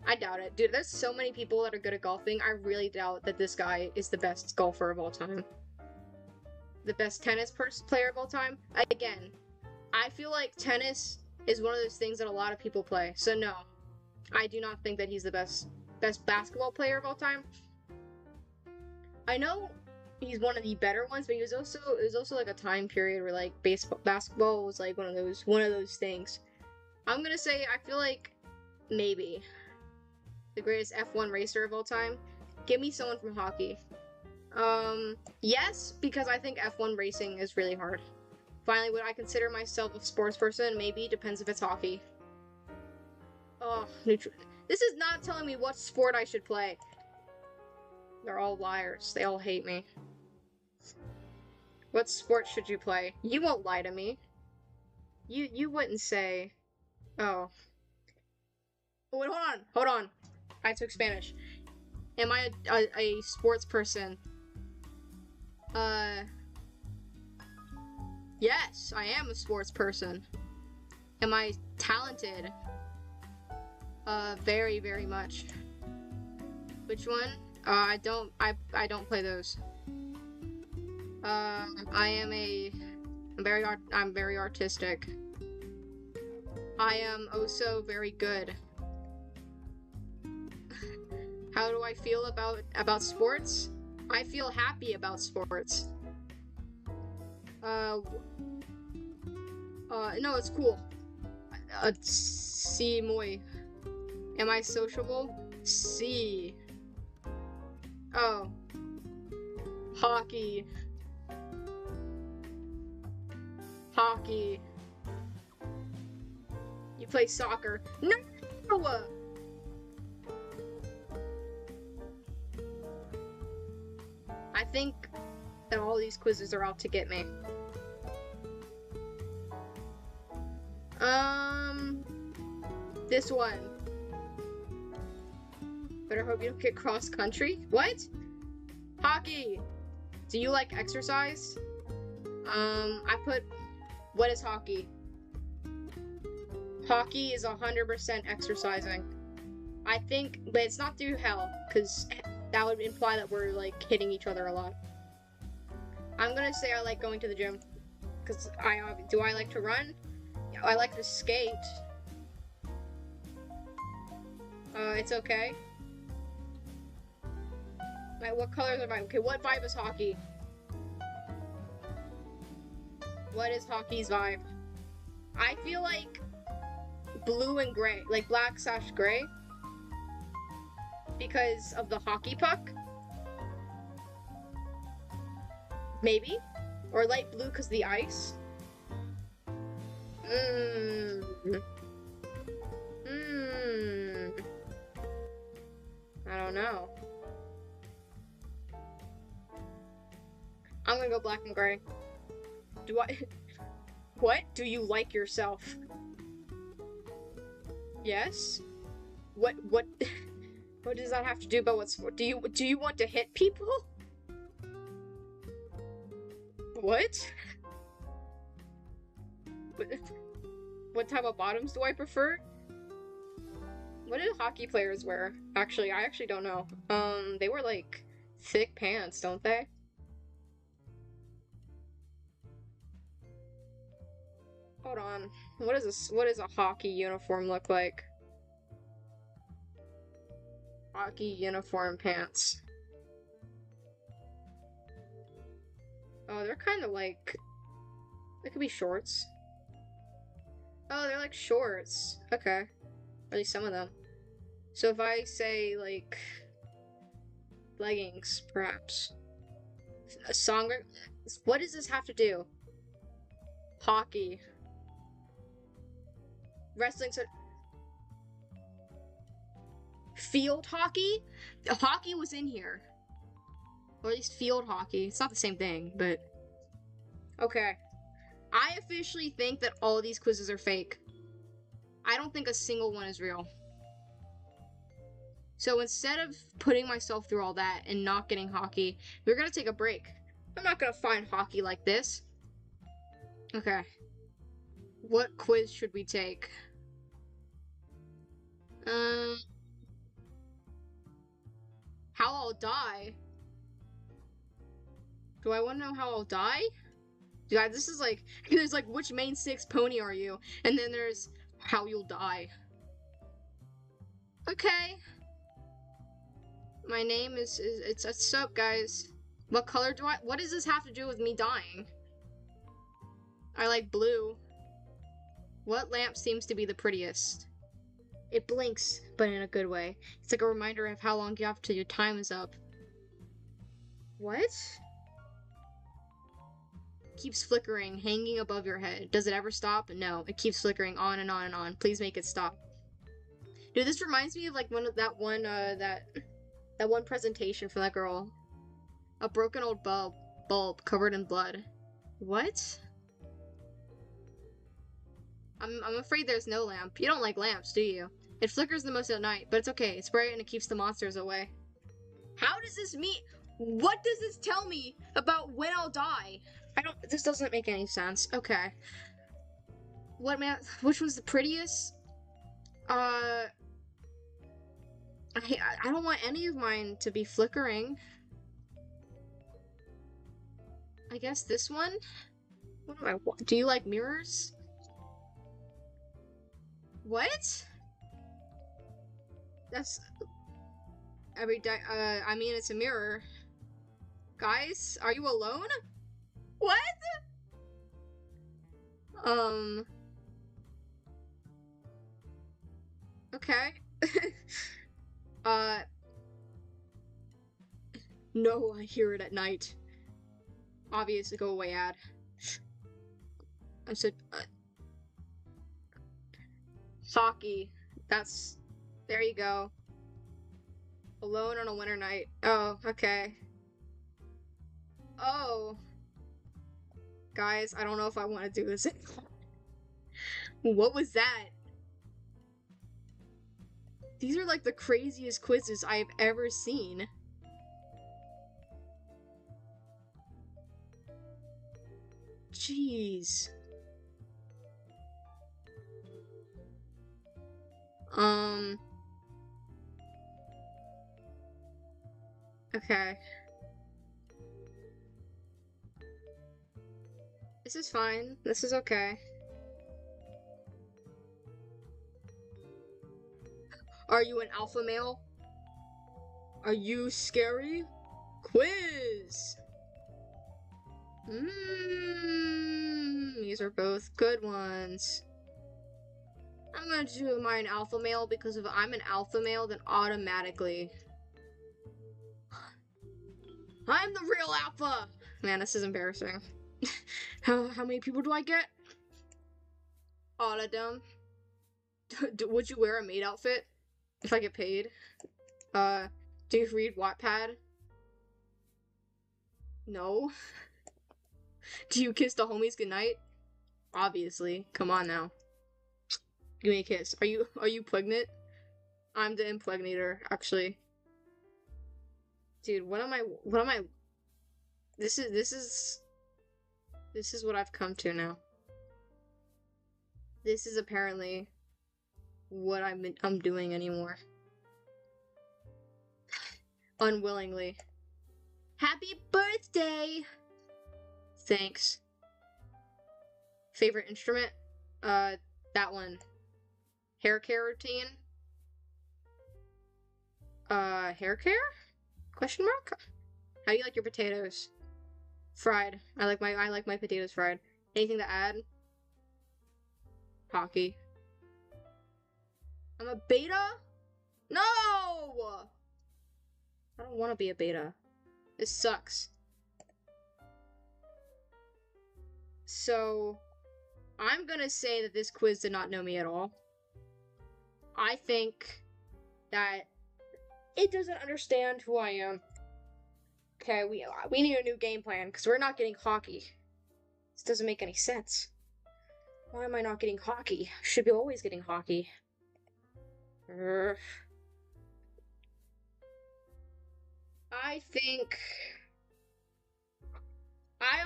I doubt it. Dude, there's so many people that are good at golfing. I really doubt that this guy is the best golfer of all time. The best tennis player of all time? Again, I feel like tennis is one of those things that a lot of people play. So no, I do not think that he's the best basketball player of all time. I know he's one of the better ones, but it was also like a time period where like basketball was like one of those things. I'm gonna say I feel like Maybe. The greatest F1 racer of all time? Give me someone from hockey. Yes, because I think F1 racing is really hard. Finally, would I consider myself a sports person? Maybe, depends if it's hockey. Oh, this is not telling me what sport I should play. They're all liars. They all hate me. What sport should you play? You won't lie to me. You wouldn't say... Oh. Wait, hold on. I took Spanish. Am I a sports person? Yes, I am a sports person. Am I talented? Very, very much. Which one? I don't play those. I'm very artistic. I am also very good. How do I feel about sports? I feel happy about sports. No, it's cool. Sí, muy. Am I sociable? Sí. Oh. Hockey. Hockey. You play soccer. No! I think that all these quizzes are out to get me. This one. Better hope you don't get cross country. What? Hockey. Do you like exercise? I put, what is hockey? Hockey is 100% exercising. I think, but it's not through hell, because that would imply that we're, like, hitting each other a lot. I'm gonna say I like going to the gym, because do I like to run? Yeah, I like to skate. It's okay. Right, what colors are mine? Okay, what vibe is hockey? What is hockey's vibe? I feel like blue and gray, like black/gray, because of the hockey puck. Maybe? Or light blue because the ice? I don't know. I'm gonna go black and gray. Do I... What? Do you like yourself? Yes? What what does that have to do about what's... Do you want to hit people? What? What type of bottoms do I prefer? What do hockey players wear? Actually, I actually don't know. They wear like thick pants, don't they? Hold on. What does a hockey uniform look like? Hockey uniform pants. Oh, they're kind of like... They could be shorts. Oh, they're like shorts. Okay. Or at least some of them. So if I say, like... leggings, perhaps. A song... What does this have to do? Hockey. Wrestling... So field hockey? Hockey was in here. Or at least field hockey. It's not the same thing, but... Okay. I officially think that all of these quizzes are fake. I don't think a single one is real. So instead of putting myself through all that and not getting hockey, we're gonna take a break. I'm not gonna find hockey like this. Okay. What quiz should we take? How I'll die? Do I want to know how I'll die? Dude, this is like, there's like, which main six pony are you? And then there's how you'll die. Okay. My name is what's up, guys? What color what does this have to do with me dying? I like blue. What lamp seems to be the prettiest? It blinks, but in a good way. It's like a reminder of how long you have till your time is up. What? Keeps flickering, hanging above your head. Does it ever stop? No, it keeps flickering on and on and on. Please make it stop. Dude, this reminds me of like that one presentation for that girl. A broken old bulb covered in blood. What? I'm afraid there's no lamp. You don't like lamps, do you? It flickers the most at night, but it's okay. It's bright and it keeps the monsters away. How does this mean? What does this tell me about when I'll die? This doesn't make any sense. Okay. Which was the prettiest? I don't want any of mine to be flickering. I guess this one? What do I want? Do you like mirrors? What? That's every day. I mean, it's a mirror. Guys, are you alone? What? Okay. No, I hear it at night. Obviously, go away, ad. I said, Saki. There you go. Alone on a winter night. Oh, okay. Oh. Guys, I don't know if I want to do this anymore. What was that? These are like the craziest quizzes I've ever seen. Jeez. Okay. This is fine. This is okay. Are you an alpha male? Are you scary? Quiz! These are both good ones. I'm gonna do mine alpha male because if I'm an alpha male, then automatically I'm the real alpha! Man, this is embarrassing. How many people do I get? All of them. Would you wear a maid outfit if I get paid? Do you read Wattpad? No. Do you kiss the homies goodnight? Obviously. Come on now. Give me a kiss. Are you pregnant? I'm the impregnator, actually. Dude, what am I This is what I've come to now. This is apparently what I'm doing anymore. Unwillingly. Happy birthday! Thanks. Favorite instrument? That one. Hair care routine? Hair care? Question mark? How do you like your potatoes? Fried. I like my potatoes fried. Anything to add? Hockey. I'm a beta? No! I don't want to be a beta. This sucks. So, I'm gonna say that this quiz did not know me at all. I think that it doesn't understand who I am. Okay, we need a new game plan, because we're not getting hockey. This doesn't make any sense. Why am I not getting hockey? I should be always getting hockey. I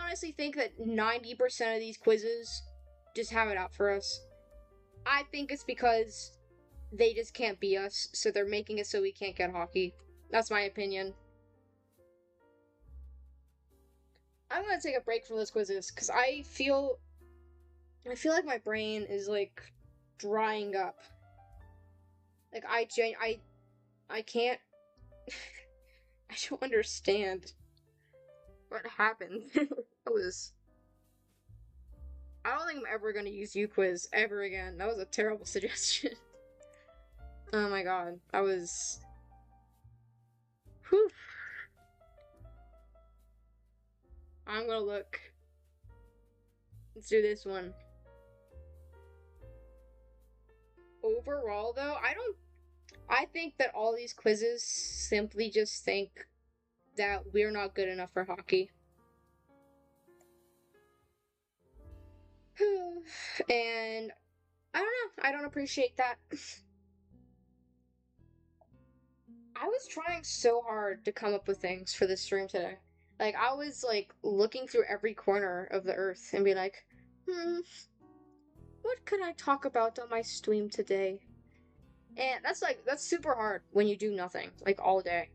honestly think that 90% of these quizzes just have it out for us. I think it's because they just can't beat us, so they're making it so we can't get hockey. That's my opinion. I'm gonna take a break from those quizzes, because I feel like my brain is, like, drying up. Like, I can't... I don't understand what happened. I don't think I'm ever gonna use UQuiz ever again. That was a terrible suggestion. Oh my god. I was. Whew. I'm gonna look. Let's do this one. Overall, though, I think that all these quizzes simply just think that we're not good enough for hockey. And I don't know. I don't appreciate that. I was trying so hard to come up with things for this stream today. Like, I was, like, looking through every corner of the earth and be like, what could I talk about on my stream today? And that's super hard when you do nothing, like, all day.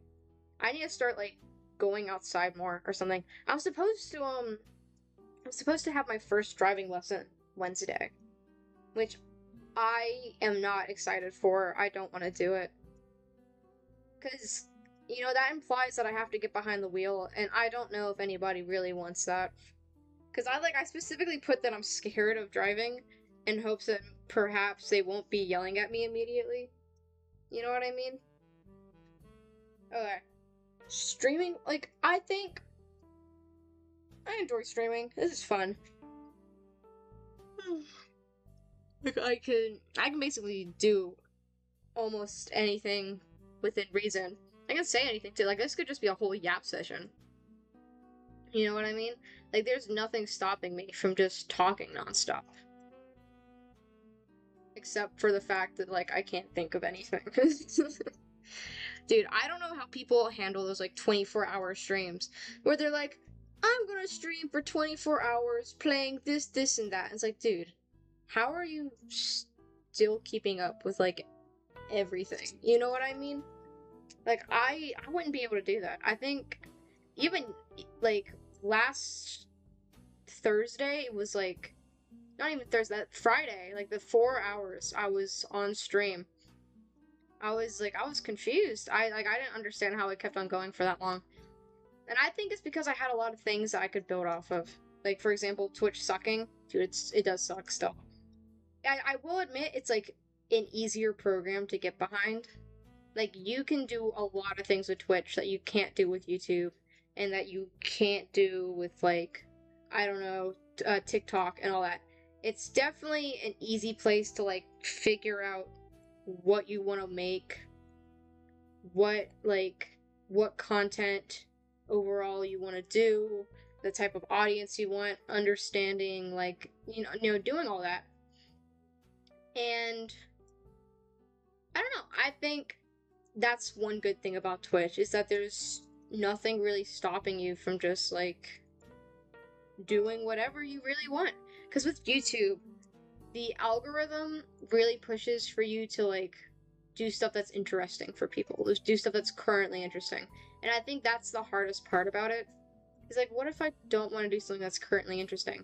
I need to start, like, going outside more or something. I'm supposed to have my first driving lesson Wednesday, which I am not excited for. I don't want to do it. Because, you know, that implies that I have to get behind the wheel, and I don't know if anybody really wants that. Because I specifically put that I'm scared of driving in hopes that perhaps they won't be yelling at me immediately. You know what I mean? Okay. Streaming, like, I think I enjoy streaming. This is fun. Like, I can basically do almost anything within reason. I can say anything too. Like, this could just be a whole yap session. You know what I mean? Like, there's nothing stopping me from just talking nonstop. Except for the fact that, like, I can't think of anything. Dude, I don't know how people handle those, like, 24-hour streams where they're like, I'm gonna stream for 24 hours playing this, this, and that. And it's like, dude, how are you still keeping up with, like, everything? You know what I mean? Like, I wouldn't be able to do that. I think even, like, last Thursday, it was, like, not even Thursday, that Friday, like, the 4 hours I was on stream, I was confused. I didn't understand how it kept on going for that long. And I think it's because I had a lot of things that I could build off of. Like, for example, Twitch sucking. Dude, it does suck still. I will admit, it's, like, an easier program to get behind. Like, you can do a lot of things with Twitch that you can't do with YouTube, and that you can't do with, like, I don't know, TikTok and all that. It's definitely an easy place to, like, figure out what you want to make, what content overall you want to do, the type of audience you want, understanding, like, you know, doing all that. And I don't know, I think that's one good thing about Twitch, is that there's nothing really stopping you from just, like, doing whatever you really want. Because with YouTube, the algorithm really pushes for you to, like, do stuff that's interesting for people, do stuff that's currently interesting. And I think that's the hardest part about it. Is like, what if I don't want to do something that's currently interesting?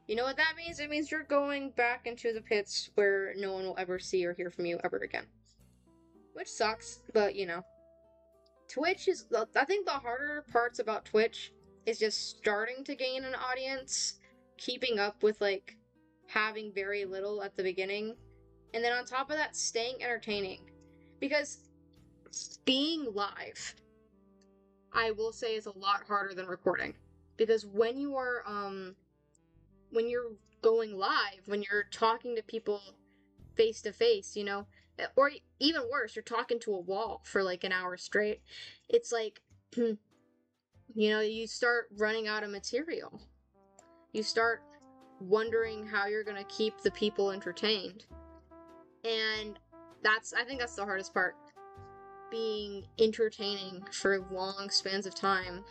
You know what that means? It means you're going back into the pits where no one will ever see or hear from you ever again. Which sucks, but, you know. Twitch is, I think the harder parts about Twitch is just starting to gain an audience, keeping up with, like, having very little at the beginning, and then on top of that, staying entertaining. Because being live, I will say, is a lot harder than recording. Because when you are, when you're going live, when you're talking to people face to face, you know, or even worse, you're talking to a wall for like an hour straight, it's like, you know, you start running out of material. You start wondering how you're gonna keep the people entertained. And I think that's the hardest part. Being entertaining for long spans of time.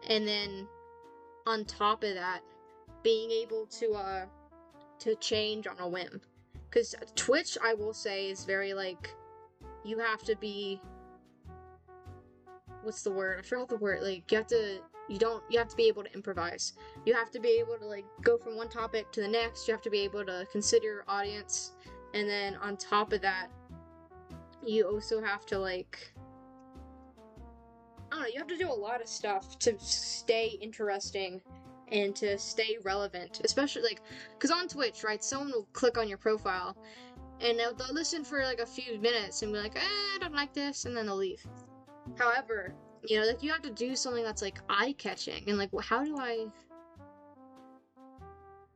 And then on top of that, being able to change on a whim. Because Twitch, I will say, is very, like, you have to be, what's the word? I forgot the word. Like, you have to be able to improvise. You have to be able to, like, go from one topic to the next. You have to be able to consider your audience. And then on top of that, you also have to, like, I don't know, you have to do a lot of stuff to stay interesting and to stay relevant. Especially, like, because on Twitch, right, someone will click on your profile and they'll listen for like a few minutes and be like, I don't like this, and then they'll leave. However, you know, like you have to do something that's like eye-catching, and like,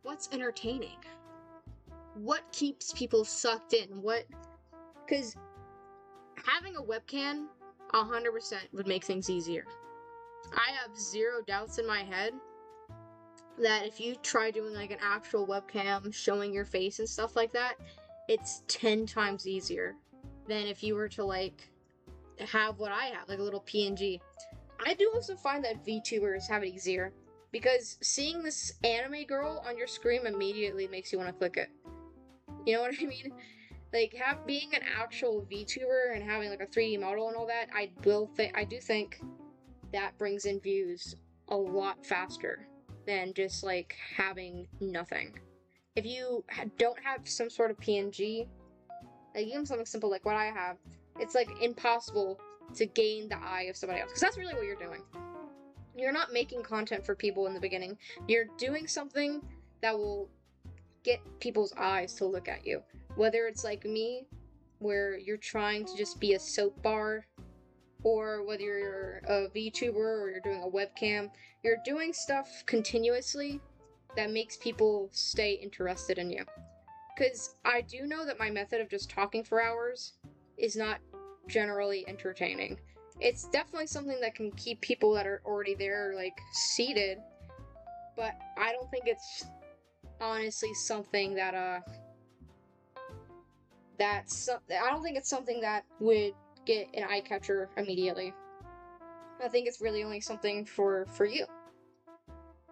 what's entertaining? What keeps people sucked in? Because having a webcam 100% would make things easier. I have zero doubts in my head that if you try doing like an actual webcam showing your face and stuff like that, it's 10 times easier than if you were to like have what I have, like a little PNG. I do also find that VTubers have it easier because seeing this anime girl on your screen immediately makes you want to click it. You know what I mean? Like being an actual VTuber and having like a 3D model and all that, I do think that brings in views a lot faster than just like having nothing. If you don't have some sort of PNG, like even something simple like what I have, it's like impossible to gain the eye of somebody else, because that's really what you're doing. You're not making content for people in the beginning. You're doing something that will get people's eyes to look at you. Whether it's like me, where you're trying to just be a soap bar, or whether you're a VTuber or you're doing a webcam, you're doing stuff continuously that makes people stay interested in you. Because I do know that my method of just talking for hours is not generally entertaining. It's definitely something that can keep people that are already there, like, seated, but I don't think it's honestly something that, I don't think it's something that would get an eye catcher immediately. I think it's really only something for you.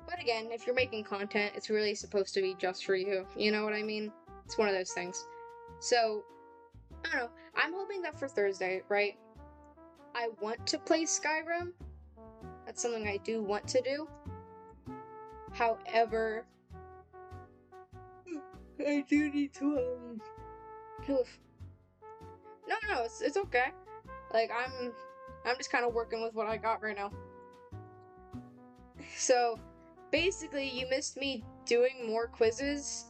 But again, if you're making content, it's really supposed to be just for you. You know what I mean? It's one of those things. So, I don't know. I'm hoping that for Thursday, right? I want to play Skyrim. That's something I do want to do. However, I do need to, oof. No, it's okay. Like, I'm just kind of working with what I got right now. So, basically, you missed me doing more quizzes,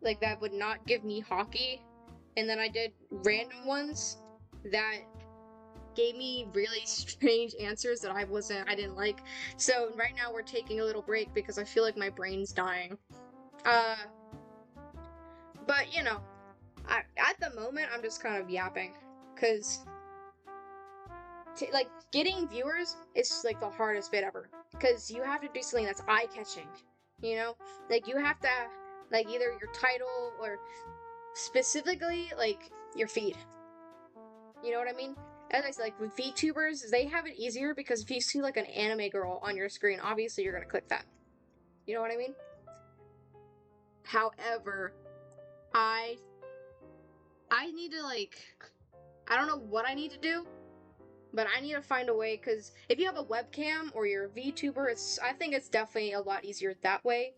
like, that would not give me hockey, and then I did random ones that gave me really strange answers that I didn't like. So, right now we're taking a little break because I feel like my brain's dying. But, you know, at the moment, I'm just kind of yapping, because like, getting viewers is, like, the hardest bit ever, because you have to do something that's eye-catching, you know? Like, you have to, like, either your title, or specifically, like, your feed. You know what I mean? As I said, like, with VTubers, they have it easier, because if you see, like, an anime girl on your screen, obviously you're gonna click that. You know what I mean? However, I need to, like, I don't know what I need to do, but I need to find a way, because if you have a webcam or you're a VTuber, I think it's definitely a lot easier that way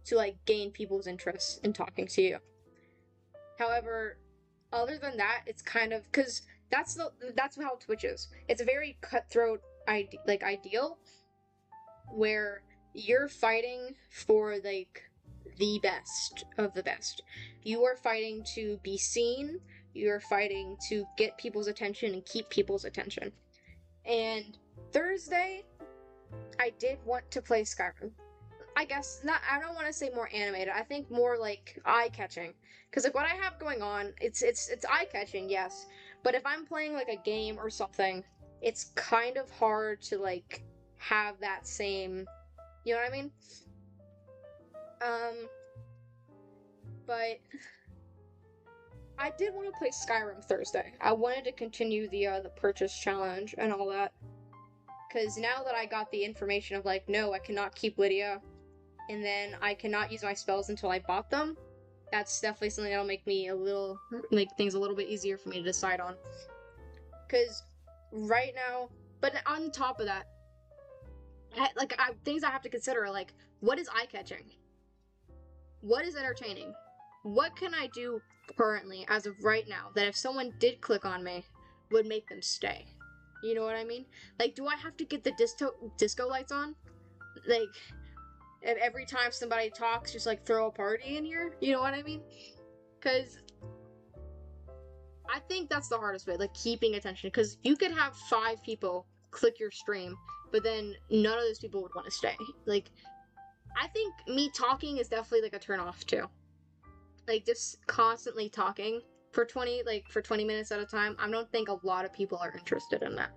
to, like, gain people's interest in talking to you. However, other than that, it's kind of, because that's how Twitch is. It's a very cutthroat ideal, where you're fighting for, like, the best of the best. You are fighting to be seen. You're fighting to get people's attention and keep people's attention. And Thursday, I did want to play Skyrim. I guess not. I don't want to say more animated. I think more like eye-catching. Because like what I have going on, it's eye-catching, yes. But if I'm playing like a game or something, it's kind of hard to like have that same. You know what I mean? But I did want to play Skyrim Thursday. I wanted to continue the purchase challenge and all that. Because now that I got the information of like, no, I cannot keep Lydia, and then I cannot use my spells until I bought them, that's definitely something that'll make things a little bit easier for me to decide on. Because right now, but on top of that, things I have to consider are like, what is eye-catching? What is entertaining? What can I do currently, as of right now, that if someone did click on me, would make them stay? You know what I mean? Like, do I have to get the disco lights on? Like, every time somebody talks, just like throw a party in here? You know what I mean? Because I think that's the hardest way, like keeping attention, because you could have 5 people click your stream, but then none of those people would want to stay. Like, I think me talking is definitely like a turn off too. Like just constantly talking for 20 minutes at a time. I don't think a lot of people are interested in that.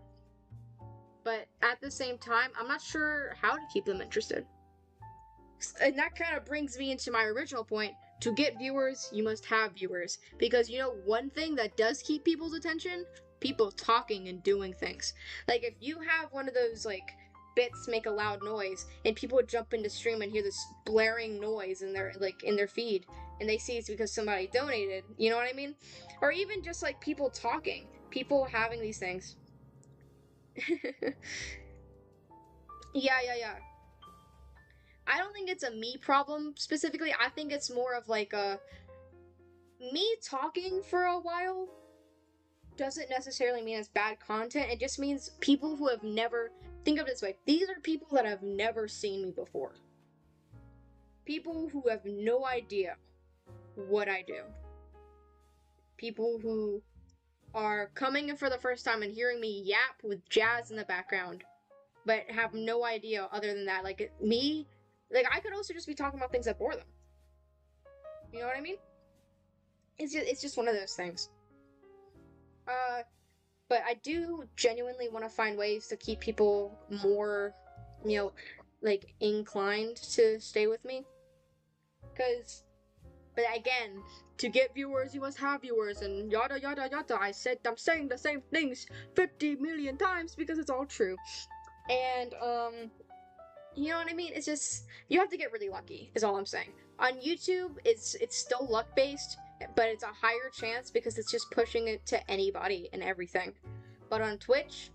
But at the same time, I'm not sure how to keep them interested. And that kind of brings me into my original point. To get viewers, you must have viewers. Because you know one thing that does keep people's attention? People talking and doing things. Like if you have one of those like bits make a loud noise and people would jump into stream and hear this blaring noise in their feed and they see it's because somebody donated, you know what I mean? Or even just like people talking, people having these things. Yeah. I don't think it's a me problem specifically. I think it's more of like a me talking for a while doesn't necessarily mean it's bad content. It just means people who have never, think of it this way, these are people that have never seen me before. People who have no idea what I do. People who are coming in for the first time and hearing me yap with jazz in the background, but have no idea other than that. Like me, like I could also just be talking about things that bore them. You know what I mean? It's just one of those things. But I do genuinely want to find ways to keep people more, you know, like inclined to stay with me. Because, but again, to get viewers, you must have viewers, and yada yada yada. I'm saying the same things 50 million times because it's all true. And, you know what I mean? It's just, you have to get really lucky, is all I'm saying. On YouTube, it's still luck-based, but it's a higher chance because it's just pushing it to anybody and everything. But on Twitch,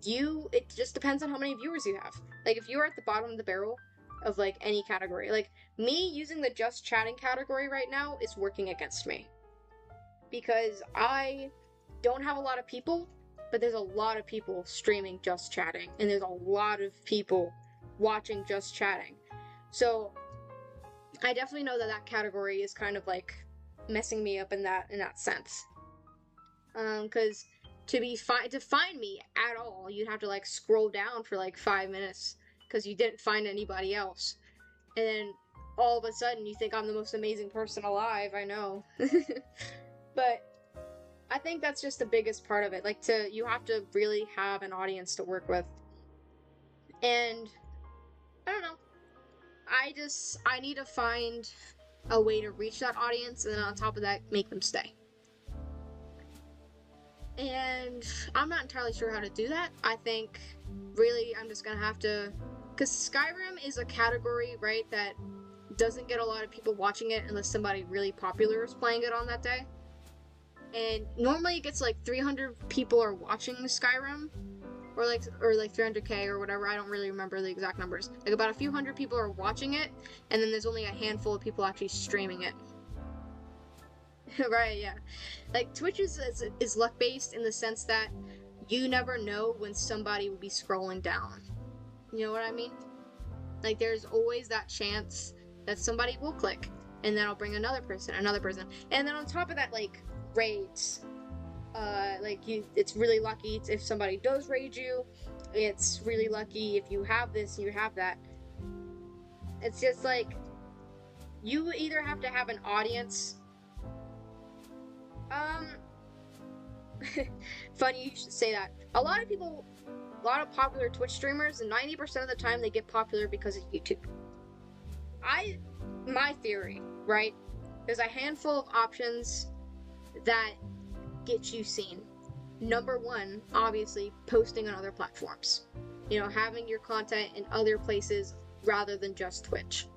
it just depends on how many viewers you have. Like, if you're at the bottom of the barrel of, like, any category, like, me using the just chatting category right now is working against me. Because I don't have a lot of people, but there's a lot of people streaming just chatting, and there's a lot of people watching just chatting. So I definitely know that category is kind of like messing me up in that sense. Because to find me at all, you'd have to like scroll down for like 5 minutes because you didn't find anybody else, and then all of a sudden you think I'm the most amazing person alive. I know. But I think that's just the biggest part of it. Like you have to really have an audience to work with. And I don't know. I need to find a way to reach that audience, and then on top of that, make them stay. And I'm not entirely sure how to do that. I think, really, I'm just gonna have to... Because Skyrim is a category, right, that doesn't get a lot of people watching it unless somebody really popular is playing it on that day. And normally it gets like 300 people are watching Skyrim, or like 300k or whatever. I don't really remember the exact numbers. Like about a few hundred people are watching it, and then there's only a handful of people actually streaming it. Right, yeah. Like Twitch is luck based in the sense that you never know when somebody will be scrolling down. You know what I mean? Like there's always that chance that somebody will click, and then I'll bring another person, and then on top of that, like raids. It's really lucky if somebody does raid you. It's really lucky if you have this and you have that. It's just like, you either have to have an audience. Funny you should say that. A lot of popular Twitch streamers, and 90% of the time they get popular because of YouTube. My theory, right? There's a handful of options that get you seen. Number one, obviously, posting on other platforms. You know, having your content in other places rather than just Twitch.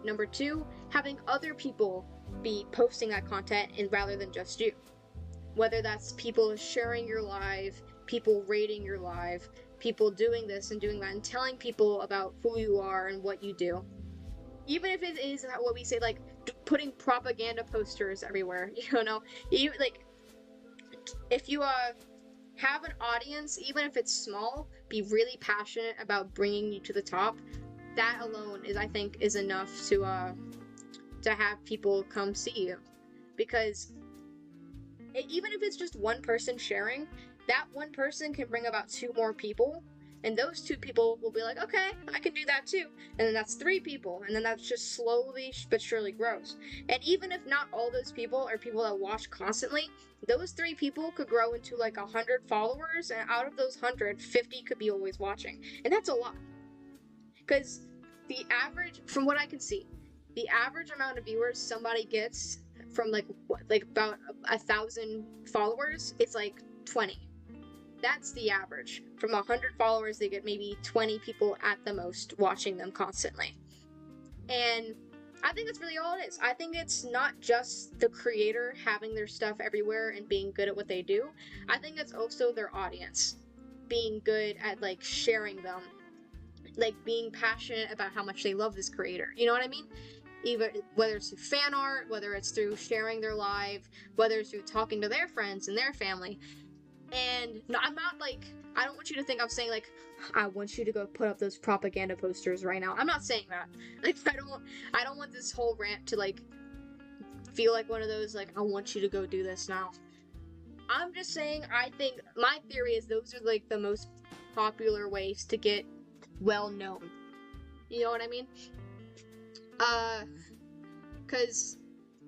Number two, having other people be posting that content and rather than just you. Whether that's people sharing your live, people rating your live, people doing this and doing that and telling people about who you are and what you do. Even if it is what we say, like putting propaganda posters everywhere, you know, if you have an audience, even if it's small, be really passionate about bringing you to the top. That alone I think is enough to have people come see you, because even if it's just one person sharing, that one person can bring about 2 more people, and those 2 people will be like, okay, I can do that too, and then that's 3 people, and then that just slowly but surely grows. And even if not all those people are people that watch constantly, those 3 people could grow into like 100 followers, and out of those 100, 50 could be always watching, and that's a lot. Because the average, from what I can see, the average amount of viewers somebody gets from like about 1,000 followers, it's like 20. That's the average. From 100 followers, they get maybe 20 people at the most watching them constantly. And I think that's really all it is. I think it's not just the creator having their stuff everywhere and being good at what they do. I think it's also their audience being good at like sharing them, like being passionate about how much they love this creator. You know what I mean? Even whether it's through fan art, whether it's through sharing their live, whether it's through talking to their friends and their family. And no, I'm not like, I don't want you to think I'm saying like, I want you to go put up those propaganda posters right now. I'm not saying that. Like, I don't want this whole rant to like feel like one of those like, I want you to go do this now. I'm just saying, I think my theory is those are like the most popular ways to get well known. You know what I mean? Because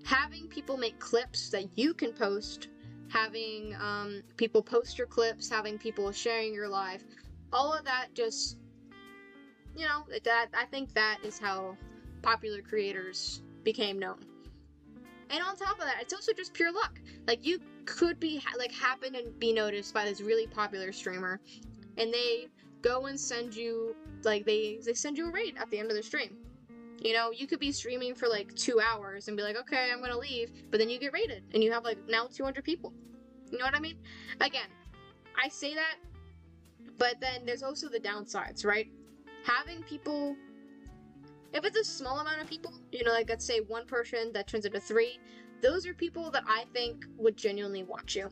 having people make clips that you can post, having people post your clips, having people sharing your live, all of that just, you know, that I think that is how popular creators became known. And on top of that, it's also just pure luck. Like, you could be like happen and be noticed by this really popular streamer, and they go and send you like they send you a raid at the end of the stream. You know, you could be streaming for like 2 hours and be like, okay, I'm gonna leave, but then you get raided and you have like now 200 people. You know what I mean? Again, I say that, but then there's also the downsides, right? Having people, if it's a small amount of people, you know, like let's say 1 person that turns into 3, those are people that I think would genuinely watch you.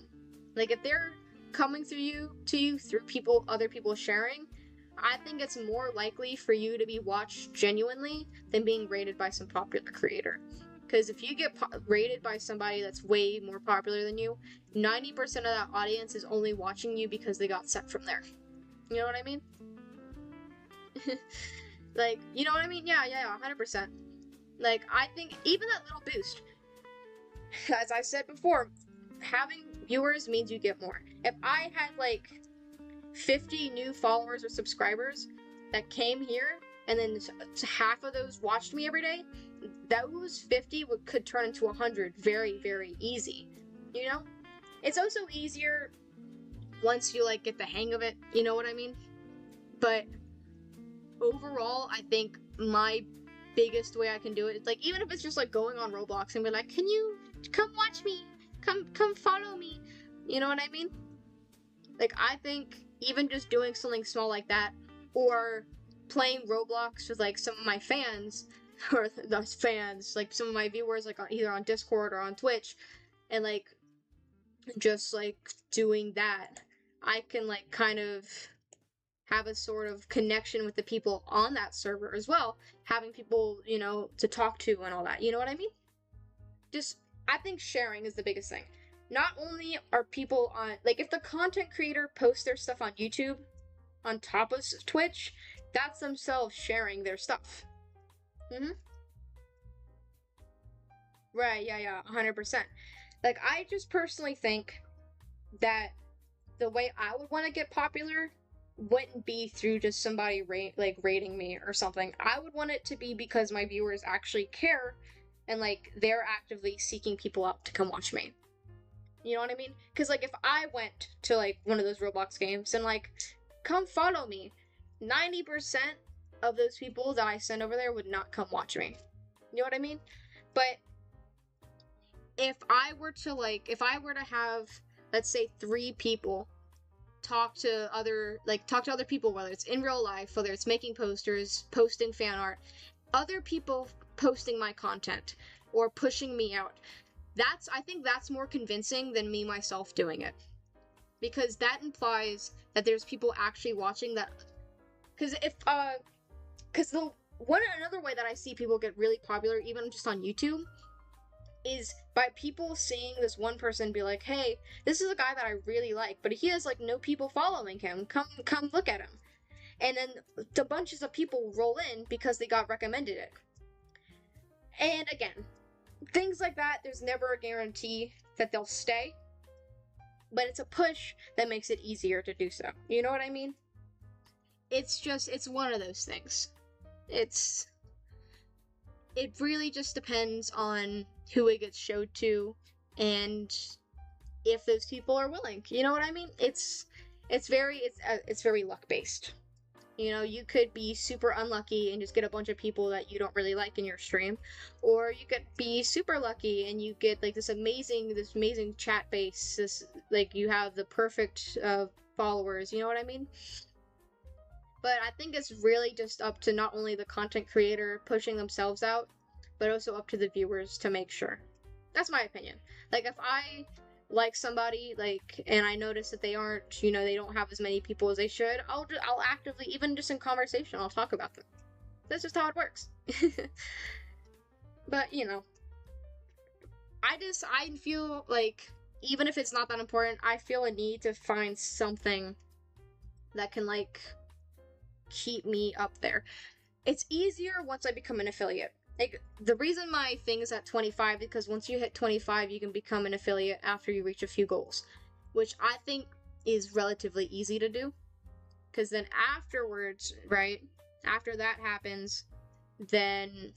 Like, if they're coming to you through other people sharing, I think it's more likely for you to be watched genuinely than being rated by some popular creator. Because if you get rated by somebody that's way more popular than you, 90% of that audience is only watching you because they got sent from there. You know what I mean? Like, you know what I mean? Yeah, 100%. Like, I think even that little boost, as I said before, having viewers means you get more. If I had like 50 new followers or subscribers that came here, and then half of those watched me every day, those 50 could turn into 100 very, very easy. You know? It's also easier once you like get the hang of it, you know what I mean? But overall, I think my biggest way I can do it is like, even if it's just like going on Roblox and be like, can you come watch me? Come follow me. You know what I mean? Like, I think even just doing something small like that, or playing Roblox with like some of my fans, or those fans, like some of my viewers, like either on Discord or on Twitch, and like just like doing that, I can like kind of have a sort of connection with the people on that server as well, having people, you know, to talk to and all that. You know what I mean? Just, I think sharing is the biggest thing. Not only are people on, like, if the content creator posts their stuff on YouTube on top of Twitch, that's themselves sharing their stuff. Right, yeah, 100%. Like, I just personally think that the way I would want to get popular wouldn't be through just somebody rating me or something. I would want it to be because my viewers actually care, and like they're actively seeking people out to come watch me. You know what I mean? Because like if I went to like one of those Roblox games and like, come follow me, 90% of those people that I send over there would not come watch me. You know what I mean? But if I were to have, let's say, 3 people talk to other people, whether it's in real life, whether it's making posters, posting fan art, other people posting my content or pushing me out, I think that's more convincing than me myself doing it. Because that implies that there's people actually watching that. Because another way that I see people get really popular, even just on YouTube, is by people seeing this one person be like, hey, this is a guy that I really like, but he has like no people following him. Come look at him. And then the bunches of people roll in because they got recommended it. And again, things like that, there's never a guarantee that they'll stay, but it's a push that makes it easier to do so. You know what I mean? It's one of those things. It really just depends on who it gets showed to and if those people are willing. You know what I mean? It's very luck based. You know, you could be super unlucky and just get a bunch of people that you don't really like in your stream, or you could be super lucky and you get like this amazing chat base. This, like, you have the perfect followers. You know what I mean? But I think it's really just up to not only the content creator pushing themselves out, but also up to the viewers to make sure. That's my opinion. Like, if I like somebody, like, and I notice that they aren't, you know, they don't have as many people as they should, I'll actively, even just in conversation, I'll talk about them. That's just how it works. But, you know, I feel like, even if it's not that important, I feel a need to find something that can, like, keep me up there. It's easier once I become an affiliate. Like, the reason my thing is at 25 is because once you hit 25, you can become an affiliate after you reach a few goals, which I think is relatively easy to do. Because then afterwards, right, after that happens, then,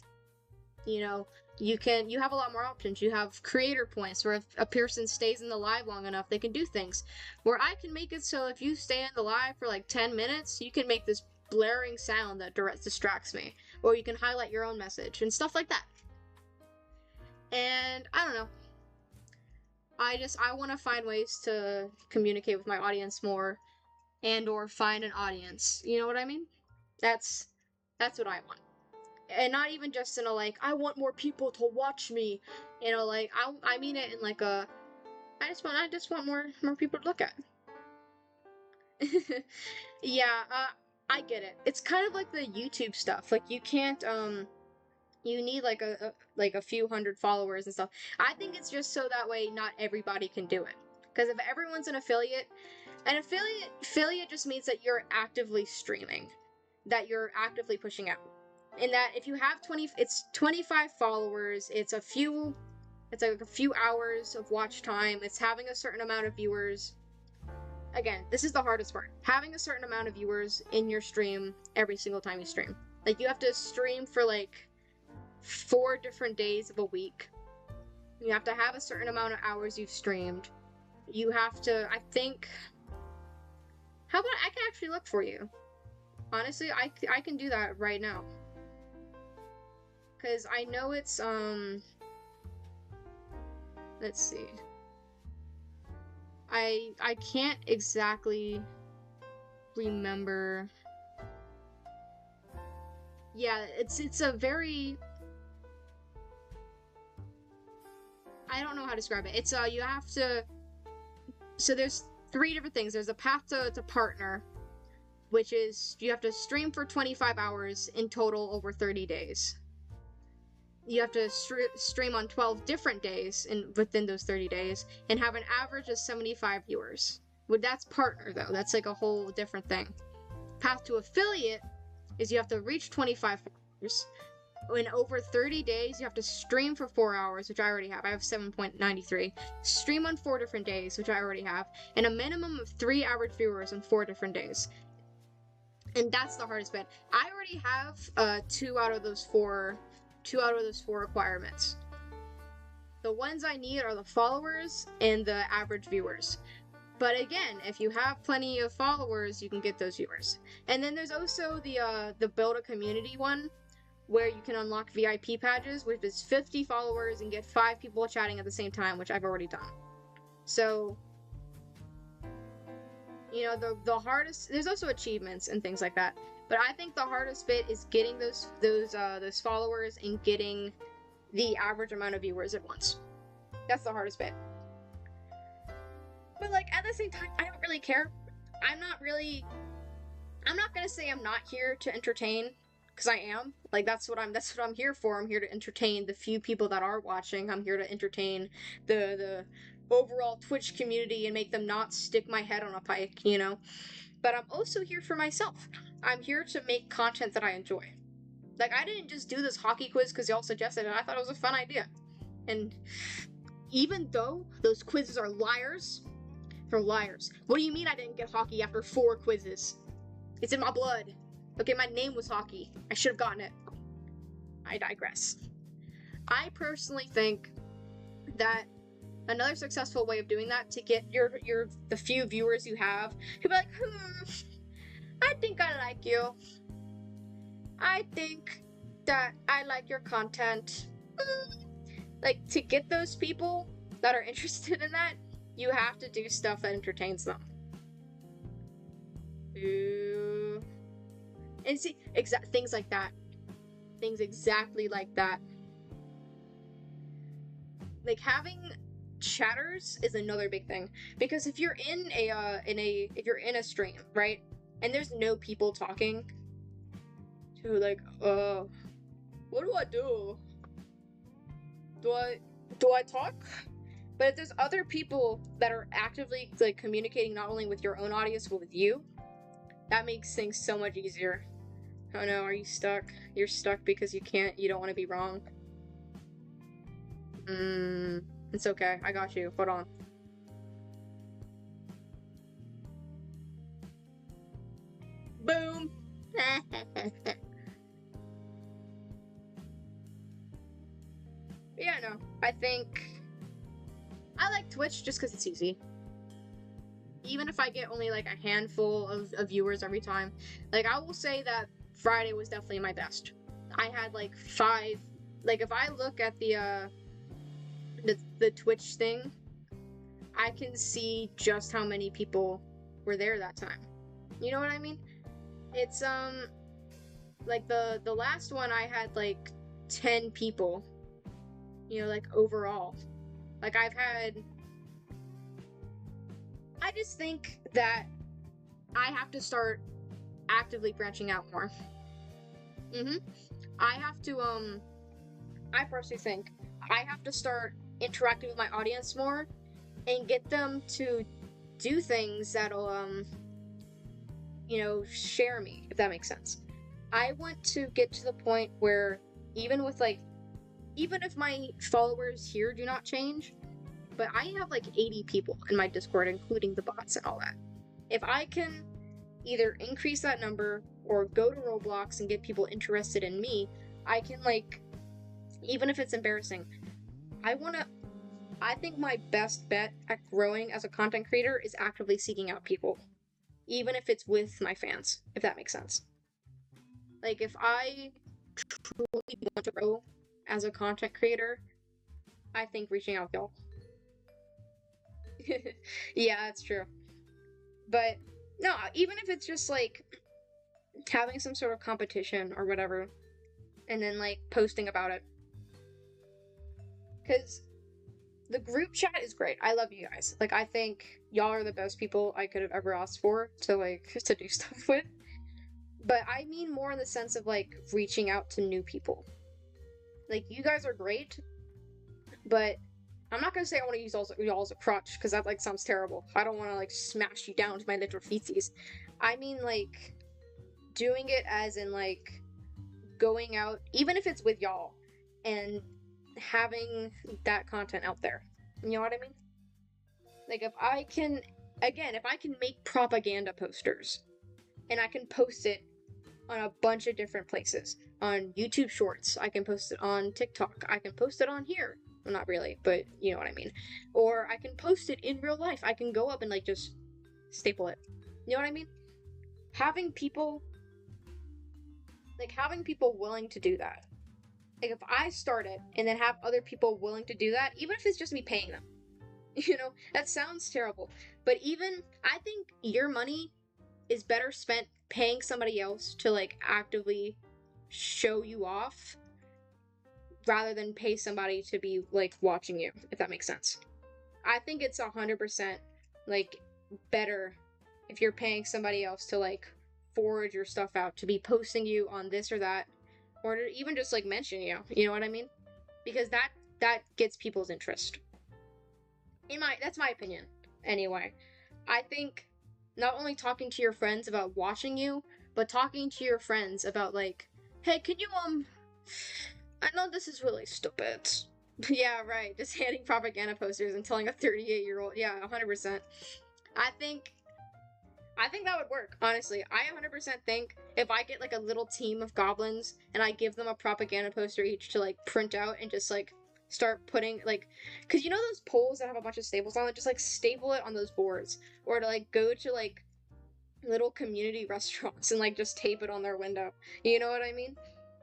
you know, you have a lot more options. You have creator points, where if a person stays in the live long enough, they can do things. Where I can make it so if you stay in the live for like 10 minutes, you can make this blaring sound that distracts me, or you can highlight your own message and stuff like that. And I don't know, I want to find ways to communicate with my audience more, and or find an audience, you know what I mean? That's what I want. And not even just in a, like, I want more people to watch me, you know, like, I mean it in like a, I just want more people to look at. Yeah, I get it. It's kind of like the YouTube stuff. Like, you can't, you need like a few hundred followers and stuff. I think it's just so that way not everybody can do it. Because if everyone's an affiliate just means that you're actively streaming, that you're actively pushing out. And that if you have 25 followers, it's like a few hours of watch time, it's having a certain amount of viewers. Again, this is the hardest part. Having a certain amount of viewers in your stream every single time you stream. Like, you have to stream for like 4 different days of a week. You have to have a certain amount of hours you've streamed. You have to, I think, how about I can actually look for you? Honestly, I can do that right now. Because I know it's, let's see. I can't exactly remember. Yeah, it's a very, I don't know how to describe it. It's you have to, so there's 3 different things. There's a path to partner, which is you have to stream for 25 hours in total over 30 days. You have to stream on 12 different days within those 30 days and have an average of 75 viewers. Well, that's partner, though. That's like a whole different thing. Path to affiliate is you have to reach 25 followers. In over 30 days, you have to stream for 4 hours, which I already have. I have 7.93. Stream on 4 different days, which I already have. And a minimum of 3 average viewers on 4 different days. And that's the hardest bit. I already have 2 out of those 4 requirements. The ones I need are the followers and the average viewers. But again, if you have plenty of followers, you can get those viewers. And then there's also the build a community one, where you can unlock VIP badges, which is 50 followers and get 5 people chatting at the same time, which I've already done. So, you know, the hardest, there's also achievements and things like that. But I think the hardest bit is getting those followers and getting the average amount of viewers at once. That's the hardest bit. But like, at the same time, I don't really care. I'm not gonna say I'm not here to entertain. because I am. Like that's what I'm here for. I'm here to entertain the few people that are watching. I'm here to entertain the overall Twitch community and make them not stick my head on a pike, you know? But I'm also here for myself. I'm here to make content that I enjoy. Like, I didn't just do this hockey quiz because y'all suggested it. I thought it was a fun idea. And even though those quizzes are liars, they're liars. What do you mean I didn't get hockey after 4 quizzes? It's in my blood. Okay, my name was hockey. I should have gotten it. I digress. I personally think that another successful way of doing that to get the few viewers you have who be like, I think I like you. I think that I like your content. Like, to get those people that are interested in that, you have to do stuff that entertains them. Ooh. And see, things like that. Things exactly like that. Like, having chatters is another big thing, because if you're in a stream, right, and there's no people talking, to like, what do I do? Do I talk? But if there's other people that are actively like communicating not only with your own audience but with you, that makes things so much easier. Oh no, are you stuck? You're stuck because you don't want to be wrong. It's okay. I got you. Hold on. Boom! Yeah, no. I think I like Twitch just because it's easy. Even if I get only like a handful of viewers every time. Like, I will say that Friday was definitely my best. I had like 5. Like, if I look at the Twitch thing, I can see just how many people were there that time. You know what I mean? It's like the last one I had like 10 people. You know, like overall. Like, I just think that I have to start actively branching out more. I have to I personally think I have to start interacting with my audience more and get them to do things that'll you know, share me, if that makes sense. I want to get to the point where even if my followers here do not change, but I have like 80 people in my Discord, including the bots and all that. If I can either increase that number or go to Roblox and get people interested in me, I can, like, even if it's embarrassing, I think my best bet at growing as a content creator is actively seeking out people. Even if it's with my fans, if that makes sense. Like, if I truly want to grow as a content creator, I think reaching out to y'all. Yeah, that's true. But no, even if it's just like having some sort of competition or whatever, and then like posting about it. Because the group chat is great. I love you guys. Like, I think y'all are the best people I could have ever asked for to do stuff with. But I mean more in the sense of like reaching out to new people. Like, you guys are great, but I'm not gonna say I want to use y'all as a crutch, because that like sounds terrible. I don't want to like smash you down to my literal feces. I mean, like, doing it as in like going out, even if it's with y'all, and having that content out there. You know what I mean? Like, if I can make propaganda posters and I can post it on a bunch of different places. On YouTube Shorts, I can post it on TikTok, I can post it on here. Well, not really, but you know what I mean. Or I can post it in real life. I can go up and like just staple it. You know what I mean? Having people willing to do that. Like, if I start it and then have other people willing to do that, even if it's just me paying them. You know, that sounds terrible. But I think your money is better spent paying somebody else to like actively show you off rather than pay somebody to be like watching you, if that makes sense. I think it's 100% like better if you're paying somebody else to like forward your stuff out, to be posting you on this or that, or to even just like mention you. You know what I mean? Because that gets people's interest. That's my opinion. Anyway, I think not only talking to your friends about watching you, but talking to your friends about like, hey, can you I know this is really stupid. Yeah, right. Just handing propaganda posters and telling a 38-year-old. Yeah, 100%. I think that would work, honestly. I 100% think if I get like a little team of goblins and I give them a propaganda poster each to like print out and just like start putting like, because you know those poles that have a bunch of staples on it, just like staple it on those boards, or to like go to like little community restaurants and like just tape it on their window. You know what I mean?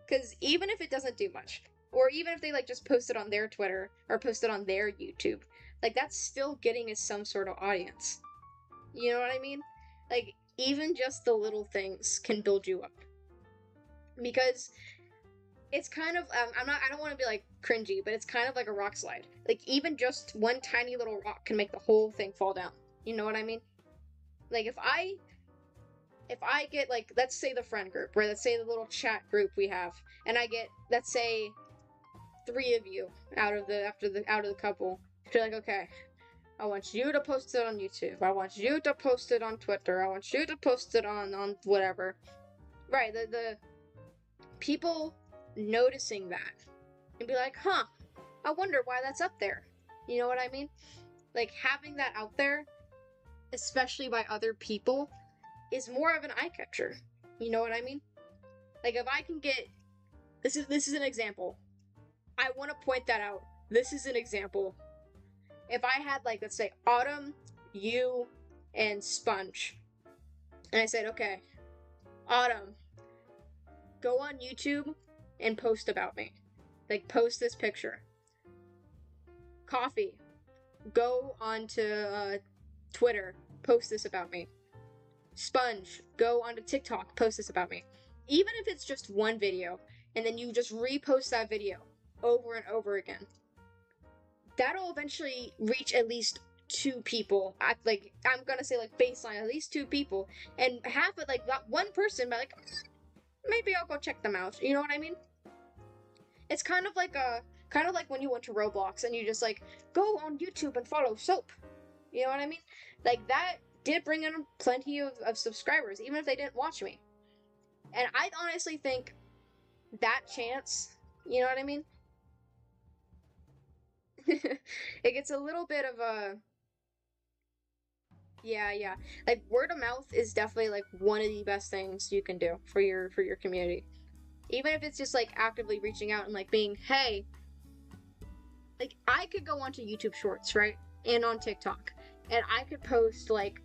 Because even if it doesn't do much, or even if they like just post it on their Twitter or post it on their YouTube, like that's still getting us some sort of audience. You know what I mean? Like even just the little things can build you up. Because it's kind of I don't want to be like cringy, but it's kind of like a rock slide. Like even just one tiny little rock can make the whole thing fall down. You know what I mean? Like if I get like, let's say the friend group, or let's say the little chat group we have, and I get, let's say 3 of you out of the couple, you're like, okay, I want you to post it on YouTube, I want you to post it on Twitter, I want you to post it on whatever. Right, the people noticing that and be like, huh, I wonder why that's up there. You know what I mean? Like having that out there, especially by other people, is more of an eye catcher. You know what I mean? Like if I can get this is an example. I want to point that out. This is an example. If I had like, let's say Autumn, you, and Sponge, and I said, okay, Autumn, go on YouTube and post about me. Like post this picture. Coffee, go onto Twitter, post this about me. Sponge, go onto TikTok, post this about me. Even if it's just one video, and then you just repost that video over and over again, that'll eventually reach at least 2 people. I'm gonna say like baseline, at least 2 people, and half of like that one person be like, maybe I'll go check them out. You know what I mean? It's kind of like when you went to Roblox and you just like go on YouTube and follow Soap. You know what I mean? Like that did bring in plenty of subscribers, even if they didn't watch me. And I honestly think that chance, you know what I mean? It gets a little bit of a... Yeah. Like, word of mouth is definitely, like, one of the best things you can do for your community. Even if it's just, like, actively reaching out and, like, being, hey... Like, I could go onto YouTube Shorts, right? And on TikTok. And I could post, like,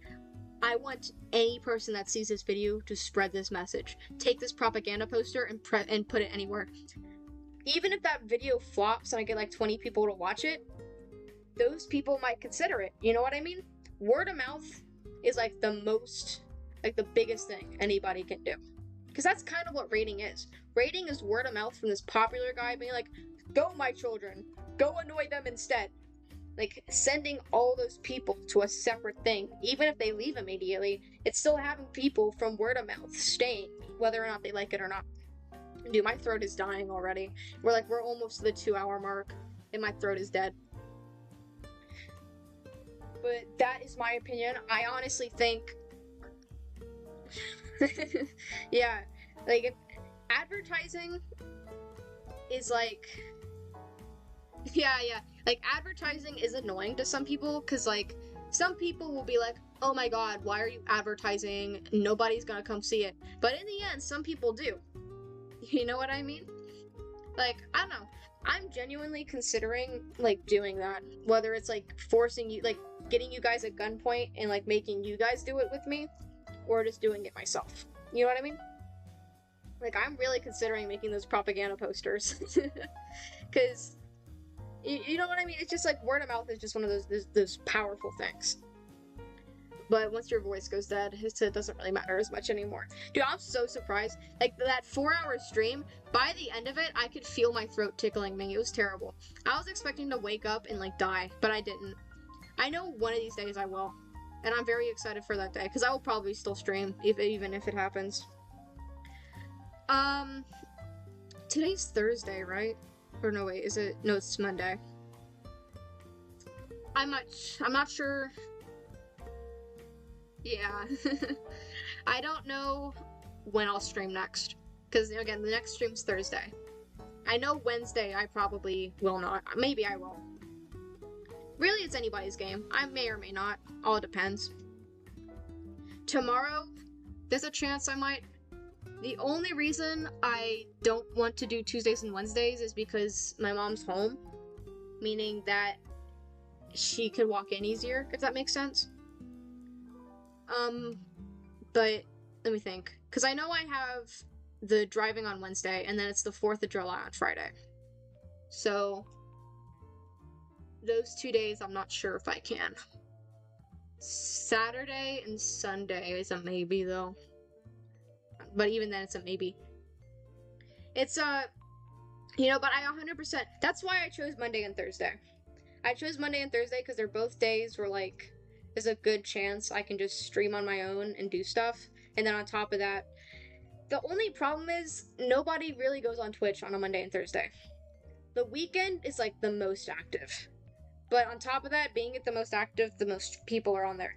I want any person that sees this video to spread this message. Take this propaganda poster and put it anywhere. Even if that video flops and I get like 20 people to watch it, those people might consider it. You know what I mean? Word of mouth is like the biggest thing anybody can do. Because that's kind of what rating is. Rating is word of mouth from this popular guy being like, go my children, go annoy them instead. Like, sending all those people to a separate thing, even if they leave immediately, it's still having people from word of mouth staying, whether or not they like it or not. Dude, my throat is dying already. We're almost to the 2-hour mark, and my throat is dead. But that is my opinion. I honestly think... yeah, like, if advertising is like... Yeah. Like, advertising is annoying to some people, because, like, some people will be like, oh my god, why are you advertising? Nobody's gonna come see it. But in the end, some people do. You know what I mean? Like, I don't know. I'm genuinely considering, like, doing that. Whether it's, like, forcing you, like, getting you guys at gunpoint and, like, making you guys do it with me, or just doing it myself. You know what I mean? Like, I'm really considering making those propaganda posters. Because... You know what I mean? It's just like word of mouth is just one of those powerful things. But once your voice goes dead, it doesn't really matter as much anymore. Dude, I'm so surprised. Like, that 4-hour stream, by the end of it, I could feel my throat tickling me. It was terrible. I was expecting to wake up and, like, die, but I didn't. I know one of these days I will. And I'm very excited for that day, because I will probably still stream, even if it happens. Today's Thursday, right? Or no, wait, is it? No, it's Monday. I'm not sure. Yeah. I don't know when I'll stream next. Because, again, the next stream's Thursday. I know Wednesday I probably will not. Maybe I will. Really, it's anybody's game. I may or may not. All depends. Tomorrow, there's a chance I might. The only reason I don't want to do Tuesdays and Wednesdays is because my mom's home. Meaning that she could walk in easier, if that makes sense. But let me think. Because I know I have the driving on Wednesday, and then it's the 4th of July on Friday. So, those 2 days, I'm not sure if I can. Saturday and Sunday is a maybe, though. But even then, it's a maybe. It's, but I 100%, that's why I chose Monday and Thursday. I chose Monday and Thursday because they're both days where, like, there's a good chance I can just stream on my own and do stuff. And then on top of that, the only problem is nobody really goes on Twitch on a Monday and Thursday. The weekend is, like, the most active. But on top of that, being the most active, the most people are on there.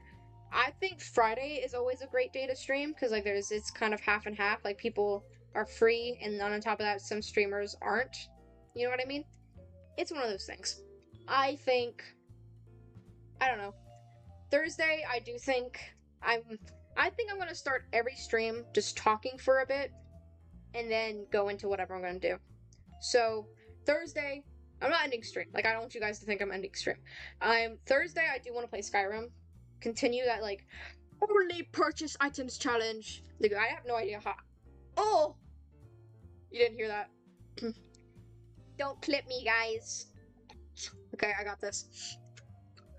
I think Friday is always a great day to stream, because, like, it's kind of half and half. Like, people are free, and then on top of that, some streamers aren't. You know what I mean? It's one of those things. I don't know. Thursday, I think I'm gonna start every stream just talking for a bit, and then go into whatever I'm gonna do. So, Thursday, I'm not ending stream. Like, I don't want you guys to think I'm ending stream. Thursday, I do want to play Skyrim. Continue that, like, only purchase items challenge. Like, I have no idea how. Oh! You didn't hear that. Don't clip me, guys. Okay, I got this.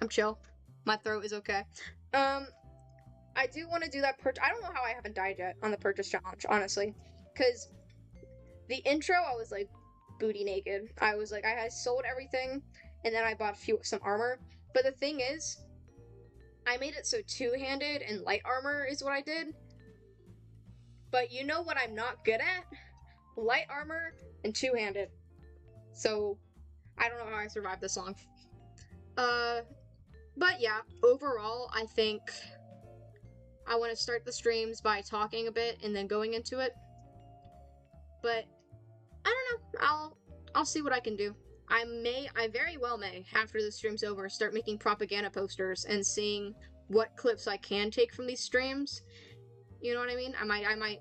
I'm chill. My throat is okay. I do want to do that I don't know how I haven't died yet on the purchase challenge, honestly. Because the intro, I was, like, booty naked. I was, like, I had sold everything, and then I bought some armor. But the thing is, I made it so two-handed and light armor is what I did. But you know what I'm not good at? Light armor and two-handed. So, I don't know how I survived this long. But yeah, overall, I think I want to start the streams by talking a bit and then going into it. But I don't know. I'll see what I can do. I very well may, after the stream's over, start making propaganda posters and seeing what clips I can take from these streams. You know what I mean? I might,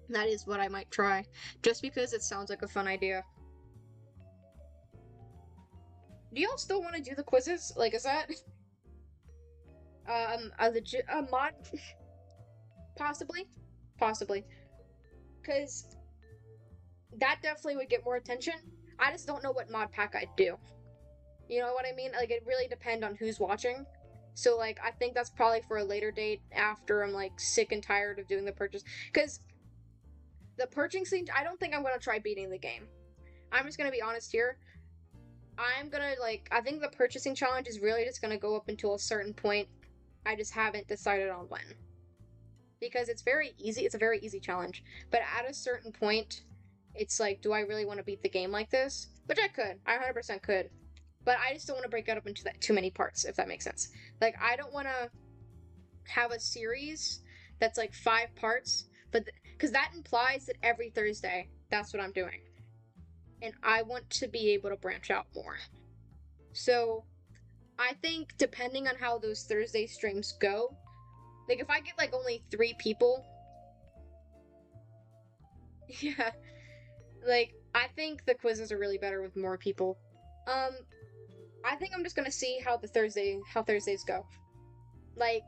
that is what I might try. Just because it sounds like a fun idea. Do y'all still want to do the quizzes? Like, is that a mod? Possibly, because that definitely would get more attention. I just don't know what mod pack I'd do. You know what I mean? Like, it really depends on who's watching. So, like, I think that's probably for a later date after I'm, like, sick and tired of doing the purchase. Because the purchasing, I don't think I'm going to try beating the game. I'm just going to be honest here. I think the purchasing challenge is really just going to go up until a certain point. I just haven't decided on when. Because it's very easy. It's a very easy challenge. But at a certain point, it's like, do I really want to beat the game like this? Which I could. I 100% could. But I just don't want to break it up into too many parts, if that makes sense. Like, I don't want to have a series that's like 5 parts, but because that implies that every Thursday, that's what I'm doing. And I want to be able to branch out more. So, I think depending on how those Thursday streams go, like, if I get, like, only 3 people, yeah, like, I think the quizzes are really better with more people. I think I'm just gonna see how Thursdays go. Like,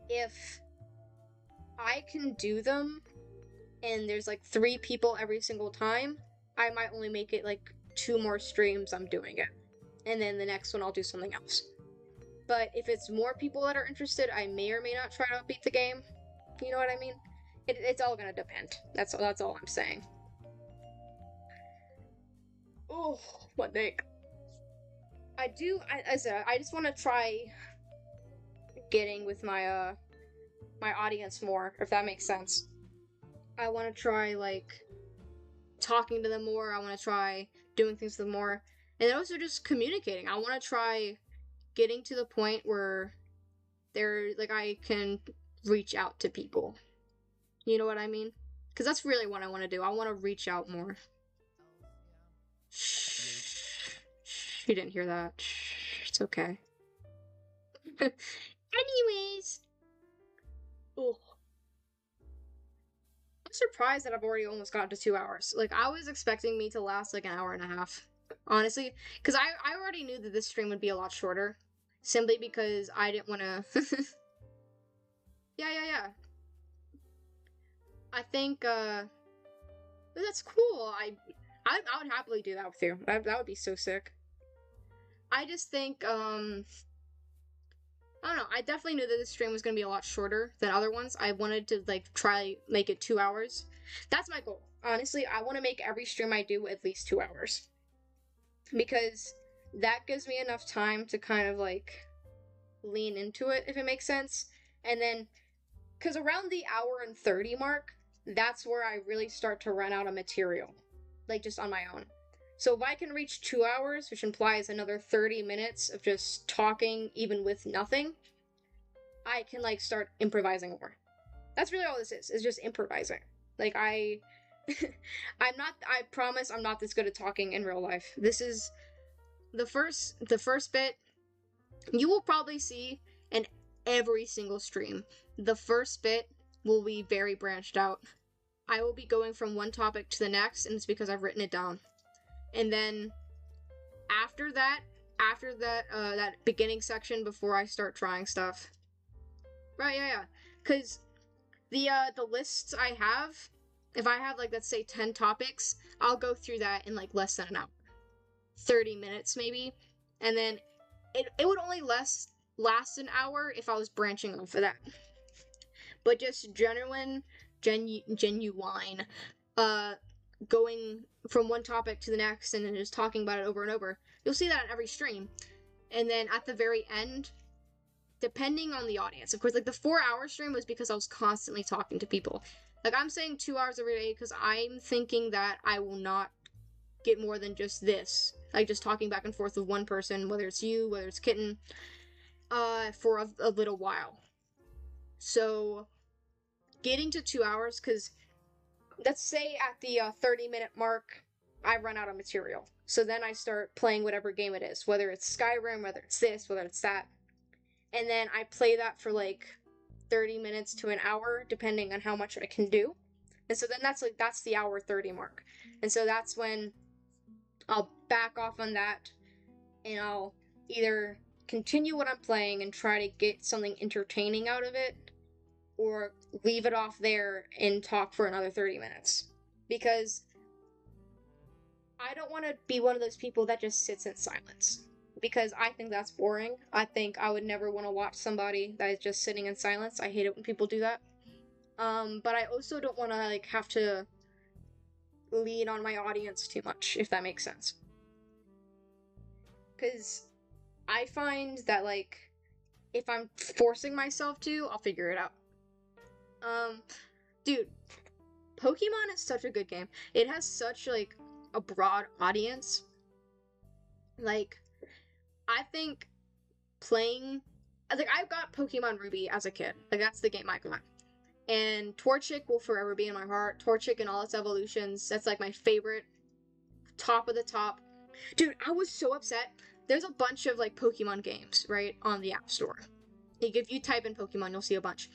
if I can do them, and there's, like, 3 people every single time, I might only make it, like, 2 more streams I'm doing it. And then the next one I'll do something else. But if it's more people that are interested, I may or may not try to beat the game. You know what I mean? It's all gonna depend. That's all I'm saying. Oh, what the heck. I just want to try getting with my my audience more, if that makes sense. I want to try like talking to them more. I want to try doing things with them more, and then also just communicating. I want to try getting to the point where they're like I can reach out to people. You know what I mean? Because that's really what I want to do. I want to reach out more. Shh. You didn't hear that. Shh. It's okay. Anyways. Oh. I'm surprised that I've already almost got to 2 hours. Like, I was expecting me to last like an hour and a half. Honestly. Because I already knew that this stream would be a lot shorter. Simply because I didn't want to... Yeah. I think, that's cool. I would happily do that with you. That would be so sick. I just think, I don't know. I definitely knew that this stream was going to be a lot shorter than other ones. I wanted to, like, try make it 2 hours. That's my goal. Honestly, I want to make every stream I do at least 2 hours. Because that gives me enough time to kind of, like, lean into it, if it makes sense. And then, because around the hour and 30 mark, that's where I really start to run out of material. Like, just on my own. So if I can reach 2 hours, which implies another 30 minutes of just talking, even with nothing, I can, like, start improvising more. That's really all this is just improvising. Like, I promise I'm not this good at talking in real life. This is the first bit you will probably see in every single stream. The first bit will be very branched out. I will be going from one topic to the next, and it's because I've written it down. And then after that, that beginning section before I start trying stuff. Right, yeah. Because the lists I have, if I have, like, let's say 10 topics, I'll go through that in, like, less than an hour. 30 minutes, maybe. And then it would only last an hour if I was branching off of that. But just genuine, going from one topic to the next and then just talking about it over and over. You'll see that on every stream. And then at the very end, depending on the audience, of course, like the 4-hour stream was because I was constantly talking to people. Like, I'm saying 2 hours every day because I'm thinking that I will not get more than just this. Like, just talking back and forth with one person, whether it's you, whether it's Kitten, for a little while. So, getting to 2 hours, because let's say at the 30-minute mark, I run out of material. So then I start playing whatever game it is, whether it's Skyrim, whether it's this, whether it's that. And then I play that for like 30 minutes to an hour, depending on how much I can do. And so then that's the hour 30 mark. And so that's when I'll back off on that, and I'll either continue what I'm playing and try to get something entertaining out of it, or leave it off there and talk for another 30 minutes. Because I don't want to be one of those people that just sits in silence. Because I think that's boring. I think I would never want to watch somebody that is just sitting in silence. I hate it when people do that. But I also don't want to, like, have to lean on my audience too much, if that makes sense. Because I find that, like, if I'm forcing myself to, I'll figure it out. Dude, Pokemon is such a good game. It has such, like, a broad audience. Like, I think playing... Like, I got Pokemon Ruby as a kid. Like, that's the game I got. And Torchic will forever be in my heart. Torchic and all its evolutions, that's, like, my favorite. Top of the top. Dude, I was so upset. There's a bunch of, like, Pokemon games, right, on the App Store. Like, if you type in Pokemon, you'll see a bunch.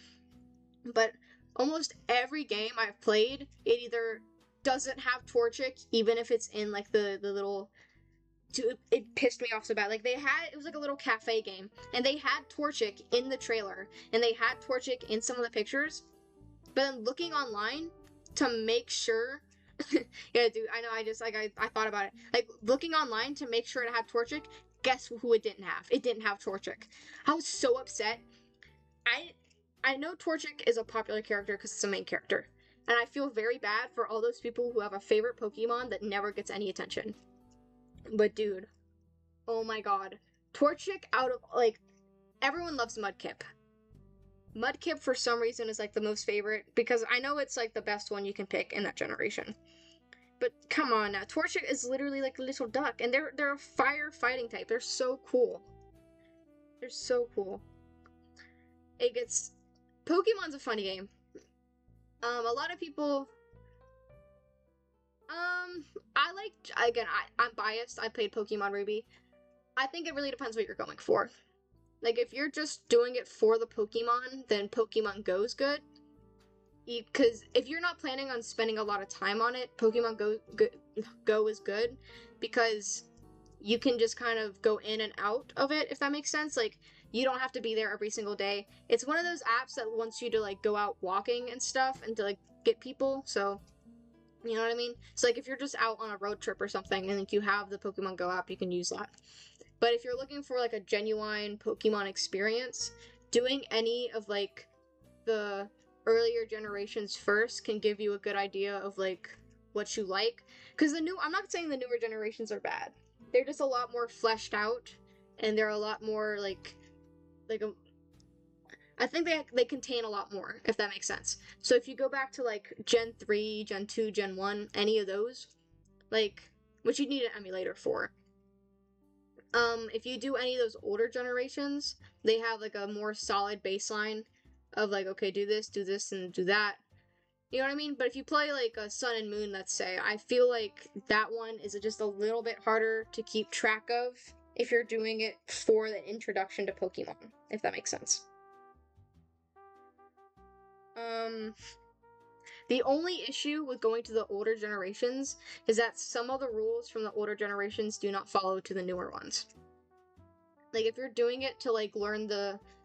But almost every game I've played, it either doesn't have Torchic, even if it's in, like, the little... It pissed me off so bad. Like, it was like a little cafe game, and they had Torchic in the trailer, and they had Torchic in some of the pictures, but then looking online to make sure... Yeah, dude, I know, I thought about it. Like, looking online to make sure it had Torchic, guess who it didn't have? It didn't have Torchic. I was so upset. I know Torchic is a popular character because it's a main character, and I feel very bad for all those people who have a favorite Pokemon that never gets any attention. But dude, oh my god. Torchic out of, like, everyone loves Mudkip. Mudkip for some reason is like the most favorite because I know it's like the best one you can pick in that generation. But come on now, Torchic is literally like a little duck, and they're a fire fighting type. They're so cool. They're so cool. It gets Pokemon's a funny game. A lot of people. I like again. I'm biased. I played Pokemon Ruby. I think it really depends what you're going for. Like if you're just doing it for the Pokemon, then Pokemon Go's good. Because if you're not planning on spending a lot of time on it, Pokemon Go is good because you can just kind of go in and out of it, if that makes sense. Like you don't have to be there every single day. It's one of those apps that wants you to like go out walking and stuff and to like get people. So you know what I mean? So like if you're just out on a road trip or something and like you have the Pokemon Go app, you can use that. But if you're looking for like a genuine Pokemon experience, doing any of like the earlier generations first can give you a good idea of like what you like. Because I'm not saying the newer generations are bad. They're just a lot more fleshed out, and they're a lot more I think they contain a lot more, if that makes sense. So if you go back to like Gen 3, Gen 2, Gen 1, any of those, like, which you need an emulator for. If you do any of those older generations, they have like a more solid baseline of like, okay, do this, and do that. You know what I mean? But if you play like a Sun and Moon, let's say, I feel like that one is just a little bit harder to keep track of if you're doing it for the introduction to Pokemon, if that makes sense. The only issue with going to the older generations is that some of the rules from the older generations do not follow to the newer ones. Like, if you're doing it to, like, learn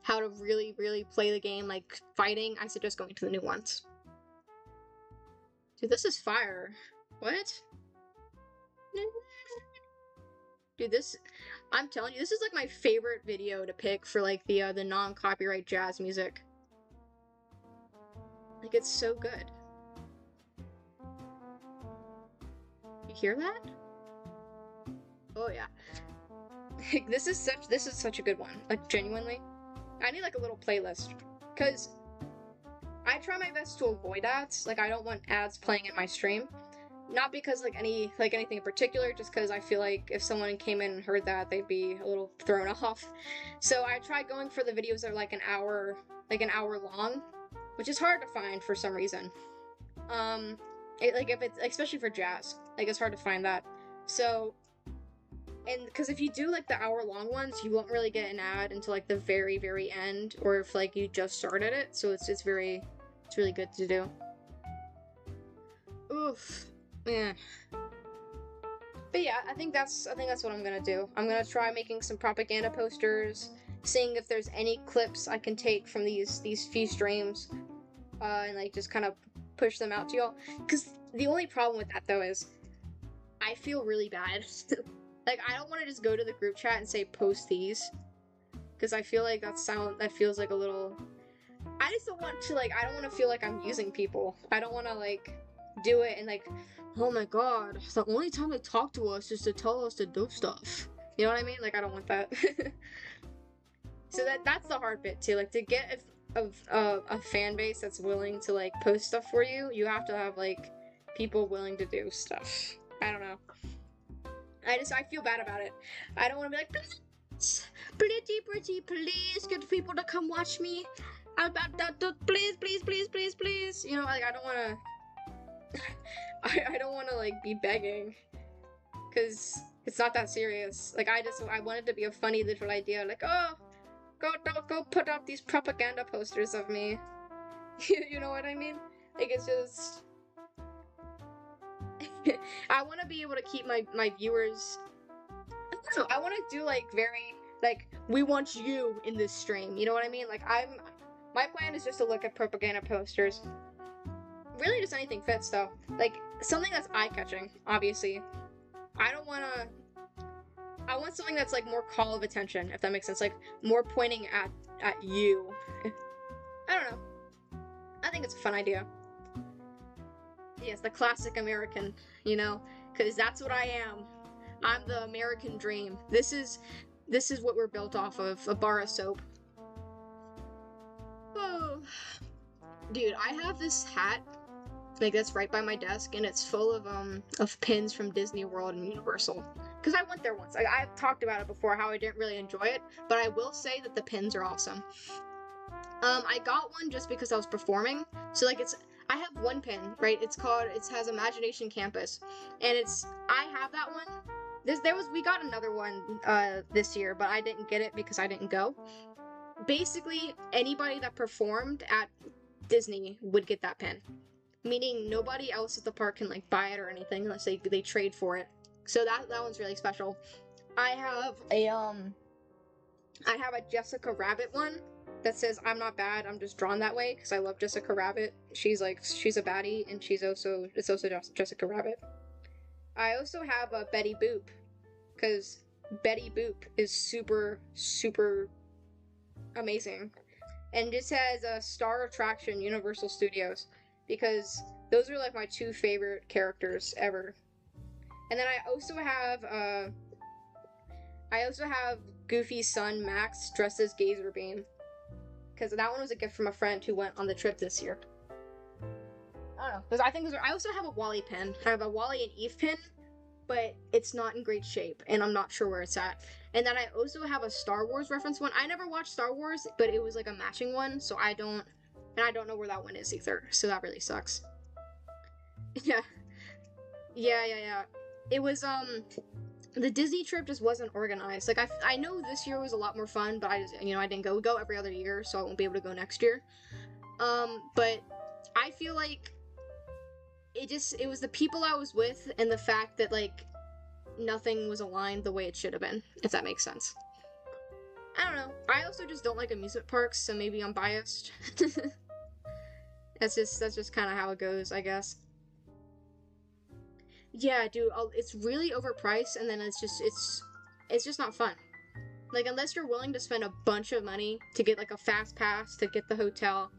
how to really, really play the game, like, fighting, I suggest going to the new ones. Dude, this is fire. What? Dude, I'm telling you, this is, like, my favorite video to pick for, like, the non-copyright jazz music. Like, it's so good. You hear that? Oh, yeah. This is such a good one. Like, genuinely. I need, like, a little playlist. Because I try my best to avoid ads. Like, I don't want ads playing in my stream. Not because, like, anything in particular, just because I feel like if someone came in and heard that, they'd be a little thrown off. So I try going for the videos that are, like, an hour long, which is hard to find for some reason. If it's, especially for jazz, like, it's hard to find that. So, and because if you do, like, the hour-long ones, you won't really get an ad until, like, the very, very end, or if, like, you just started it, so it's really good to do. Oof. Yeah. But yeah, I think that's what I'm gonna do. I'm gonna try making some propaganda posters, seeing if there's any clips I can take from these few streams, and, like, just kind of push them out to y'all. Because the only problem with that, though, is I feel really bad. Like, I don't want to just go to the group chat and say, post these. Because I feel like that feels like a little... I just don't want to, like, I don't want to feel like I'm using people. I don't want to, like, do it and, like, oh my god, the only time they talk to us is to tell us to do stuff. You know what I mean? Like, I don't want that. So that's the hard bit, too. Like, to get a fan base that's willing to, like, post stuff for you, you have to have, like, people willing to do stuff. I don't know. I feel bad about it. I don't want to be like, pretty, please get people to come watch me. Please. You know, like, I don't want to... I don't want to, like, be begging. Because it's not that serious. Like, I want it to be a funny little idea. Like, oh, go put up these propaganda posters of me. You know what I mean? Like, it's just... I want to be able to keep my viewers... I want to do, like, very, like, we want you in this stream. You know what I mean? Like, my plan is just to look at propaganda posters. Really, just anything fits, though. Like, something that's eye-catching, obviously. I want something that's, like, more call of attention, if that makes sense. Like, more pointing at you. I don't know. I think it's a fun idea. Yes, the classic American, you know? Because that's what I am. I'm the American dream. This is what we're built off of, a bar of soap. Oh. dude, I have this hat, like, that's right by my desk, and it's full of pins from Disney World and Universal. Because I went there once. I've talked about it before, how I didn't really enjoy it, but I will say that the pins are awesome. I got one just because I was performing, so, like, I have one pin, right? It has Imagination Campus, and I have that one. We got another one, this year, but I didn't get it because I didn't go. Basically, anybody that performed at Disney would get that pin. Meaning nobody else at the park can, like, buy it or anything unless they trade for it. So that one's really special. I have a Jessica Rabbit one that says I'm not bad, I'm just drawn that way because I love Jessica Rabbit. She's a baddie, and it's also Jessica Rabbit. I also have a Betty Boop because Betty Boop is super, super amazing. And just has a Star Attraction Universal Studios because those are, like, my two favorite characters ever. And then I also have Goofy's son Max dressed as Gazer Beam because that one was a gift from a friend who went on the trip this year. I don't know, because I also have a Wally pin. I have a Wally and Eve pin, but it's not in great shape, and I'm not sure where it's at. And then I also have a Star Wars reference one. I never watched Star Wars, but it was like a matching one, so I don't know where that one is either, so that really sucks. Yeah. It was, the Disney trip just wasn't organized. Like, I know this year was a lot more fun, but I didn't go. We go every other year, so I won't be able to go next year. But I feel like it was the people I was with and the fact that, like, nothing was aligned the way it should have been, if that makes sense. I don't know. I also just don't like amusement parks, so maybe I'm biased. That's just kind of how it goes, I guess. Yeah, dude, it's really overpriced, and then it's just not fun. Like, unless you're willing to spend a bunch of money to get, like, a fast pass to get the hotel,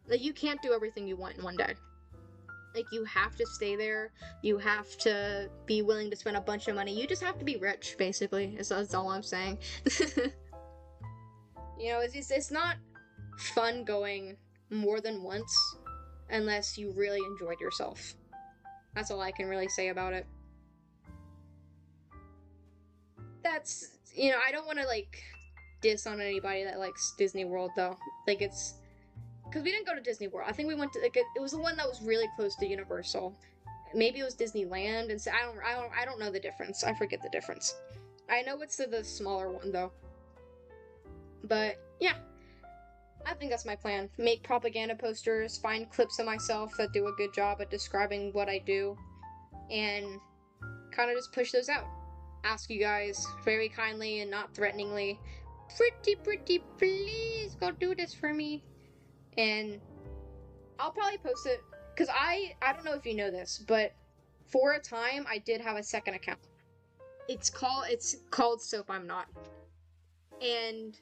like, you can't do everything you want in one day. Like, you have to stay there, you have to be willing to spend a bunch of money, you just have to be rich, basically, that's all I'm saying. You know, it's not fun going more than once, unless you really enjoyed yourself. That's all I can really say about it. That's, I don't want to, like, diss on anybody that likes Disney World, though. Like, it's... Because we didn't go to Disney World. I think we went to, like, it was the one that was really close to Universal. Maybe it was Disneyland, and so I don't know the difference. I forget the difference. I know it's the smaller one, though. But, yeah. I think that's my plan. Make propaganda posters, find clips of myself that do a good job at describing what I do, and kind of just push those out. Ask you guys very kindly and not threateningly, pretty, please go do this for me. And I'll probably post it, because I don't know if you know this, but for a time I did have a second account. It's called Soap I'm Not. And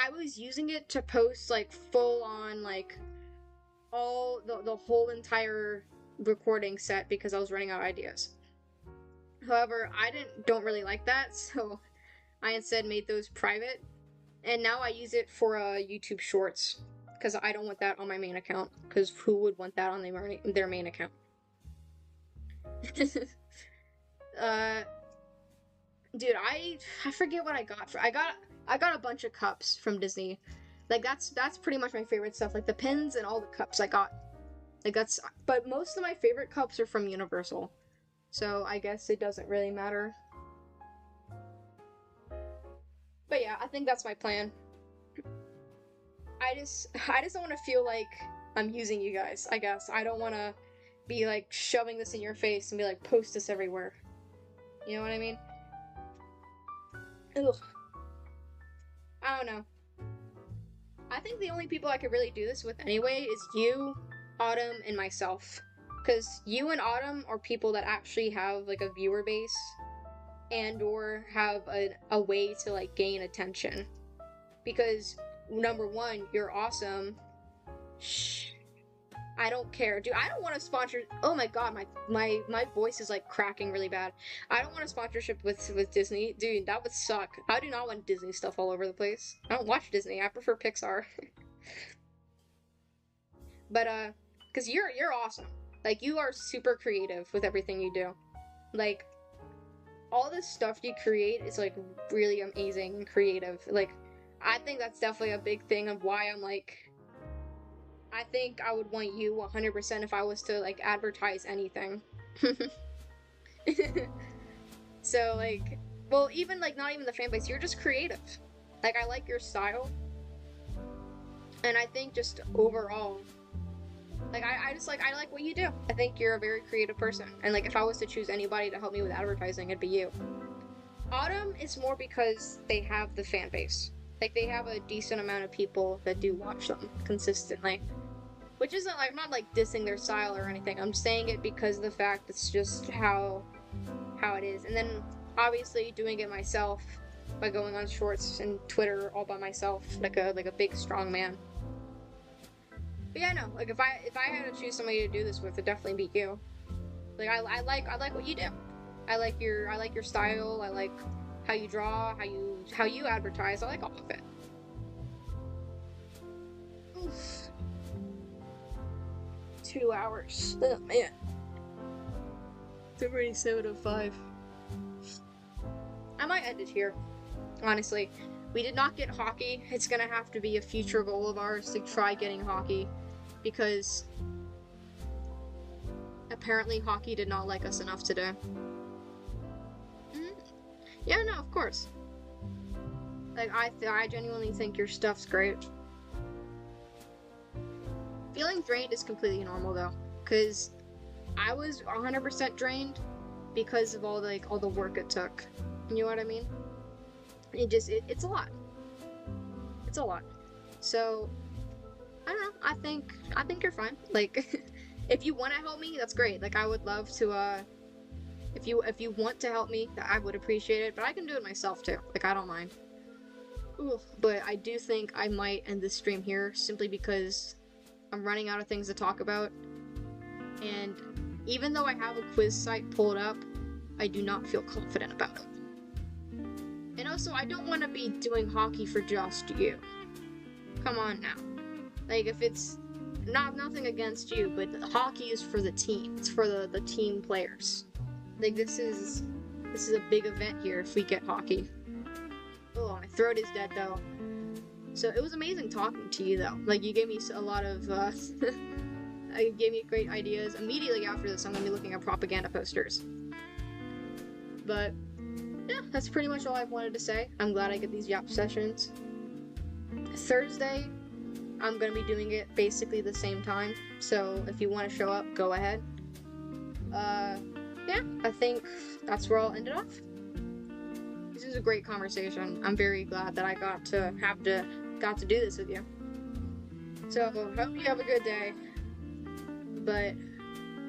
I was using it to post, like, full on, like, all the whole entire recording set because I was running out of ideas. However, I don't really like that, so I instead made those private, and now I use it for YouTube Shorts because I don't want that on my main account, because who would want that on their main account? Dude, I forget what I got. I got a bunch of cups from Disney. Like, that's pretty much my favorite stuff. Like, the pins and all the cups I got. Like, but most of my favorite cups are from Universal. So, I guess it doesn't really matter. But yeah, I think that's my plan. I just don't want to feel like I'm using you guys, I guess. I don't want to be, like, shoving this in your face and be like, post this everywhere. You know what I mean? Ugh. I don't know. I think the only people I could really do this with anyway is you, Autumn, and myself. Because you and Autumn are people that actually have, like, a viewer base and or have a way to, like, gain attention. Because, number one, you're awesome. Shh. I don't care. Dude, I don't want a sponsor. Oh my god, my voice is, like, cracking really bad. I don't want a sponsorship with Disney. Dude, that would suck. I do not want Disney stuff all over the place. I don't watch Disney. I prefer Pixar. But cause you're awesome. Like you are super creative with everything you do. Like all this stuff you create is like really amazing and creative. Like I think that's definitely a big thing of why I'm like I think I would want you 100% if I was to like advertise anything. So like well even like not even the fan base, you're just creative. Like I like your style. And I think just overall like I just like I like what you do. I think you're a very creative person. And like if I was to choose anybody to help me with advertising, it'd be you. Autumn is more because they have the fan base. Like they have a decent amount of people that do watch them consistently. Which isn't like I'm not like dissing their style or anything. I'm saying it because of the fact it's just how it is. And then obviously doing it myself by going on shorts and Twitter all by myself, like a big strong man. But yeah, no, like if I had to choose somebody to do this with, it'd definitely be you. Like I like what you do. I like your style. I like how you draw, how you advertise. I like all of it. Oof. 2 hours. Oh man. It's already 7:05. I might end it here. Honestly, we did not get hockey. It's gonna have to be a future goal of ours to try getting hockey, because apparently hockey did not like us enough today. Yeah, no, of course. Like I genuinely think your stuff's great. Feeling drained is completely normal though, because I was 100% drained because of all the work it took. You know what I mean? It's a lot. It's a lot. So I don't know. I think you're fine. Like if you want to help me, that's great. Like I would love to if you want to help me, I would appreciate it, but I can do it myself too. Like I don't mind. Ooh, but I do think I might end this stream here simply because I'm running out of things to talk about. And even though I have a quiz site pulled up, I do not feel confident about it. And also, I don't want to be doing hockey for just you. Come on now. Like, if it's nothing against you, but hockey is for the team. It's for the team players. Like, this is a big event here if we get hockey. Oh, my throat is dead though. So it was amazing talking to you though. Like, you gave me a lot of you gave me great ideas. Immediately after this, I'm gonna be looking at propaganda posters. But yeah, that's pretty much all I wanted to say. I'm glad I get these yap sessions. Thursday, I'm gonna be doing it basically the same time. So if you want to show up, go ahead. Yeah, I think that's where I'll end it off. This is a great conversation. I'm very glad that I got to do this with you. So hope you have a good day. But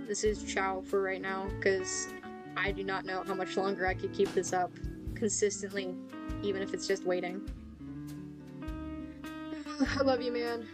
this is ciao for right now, because I do not know how much longer I could keep this up consistently, even if it's just waiting. I love you, man.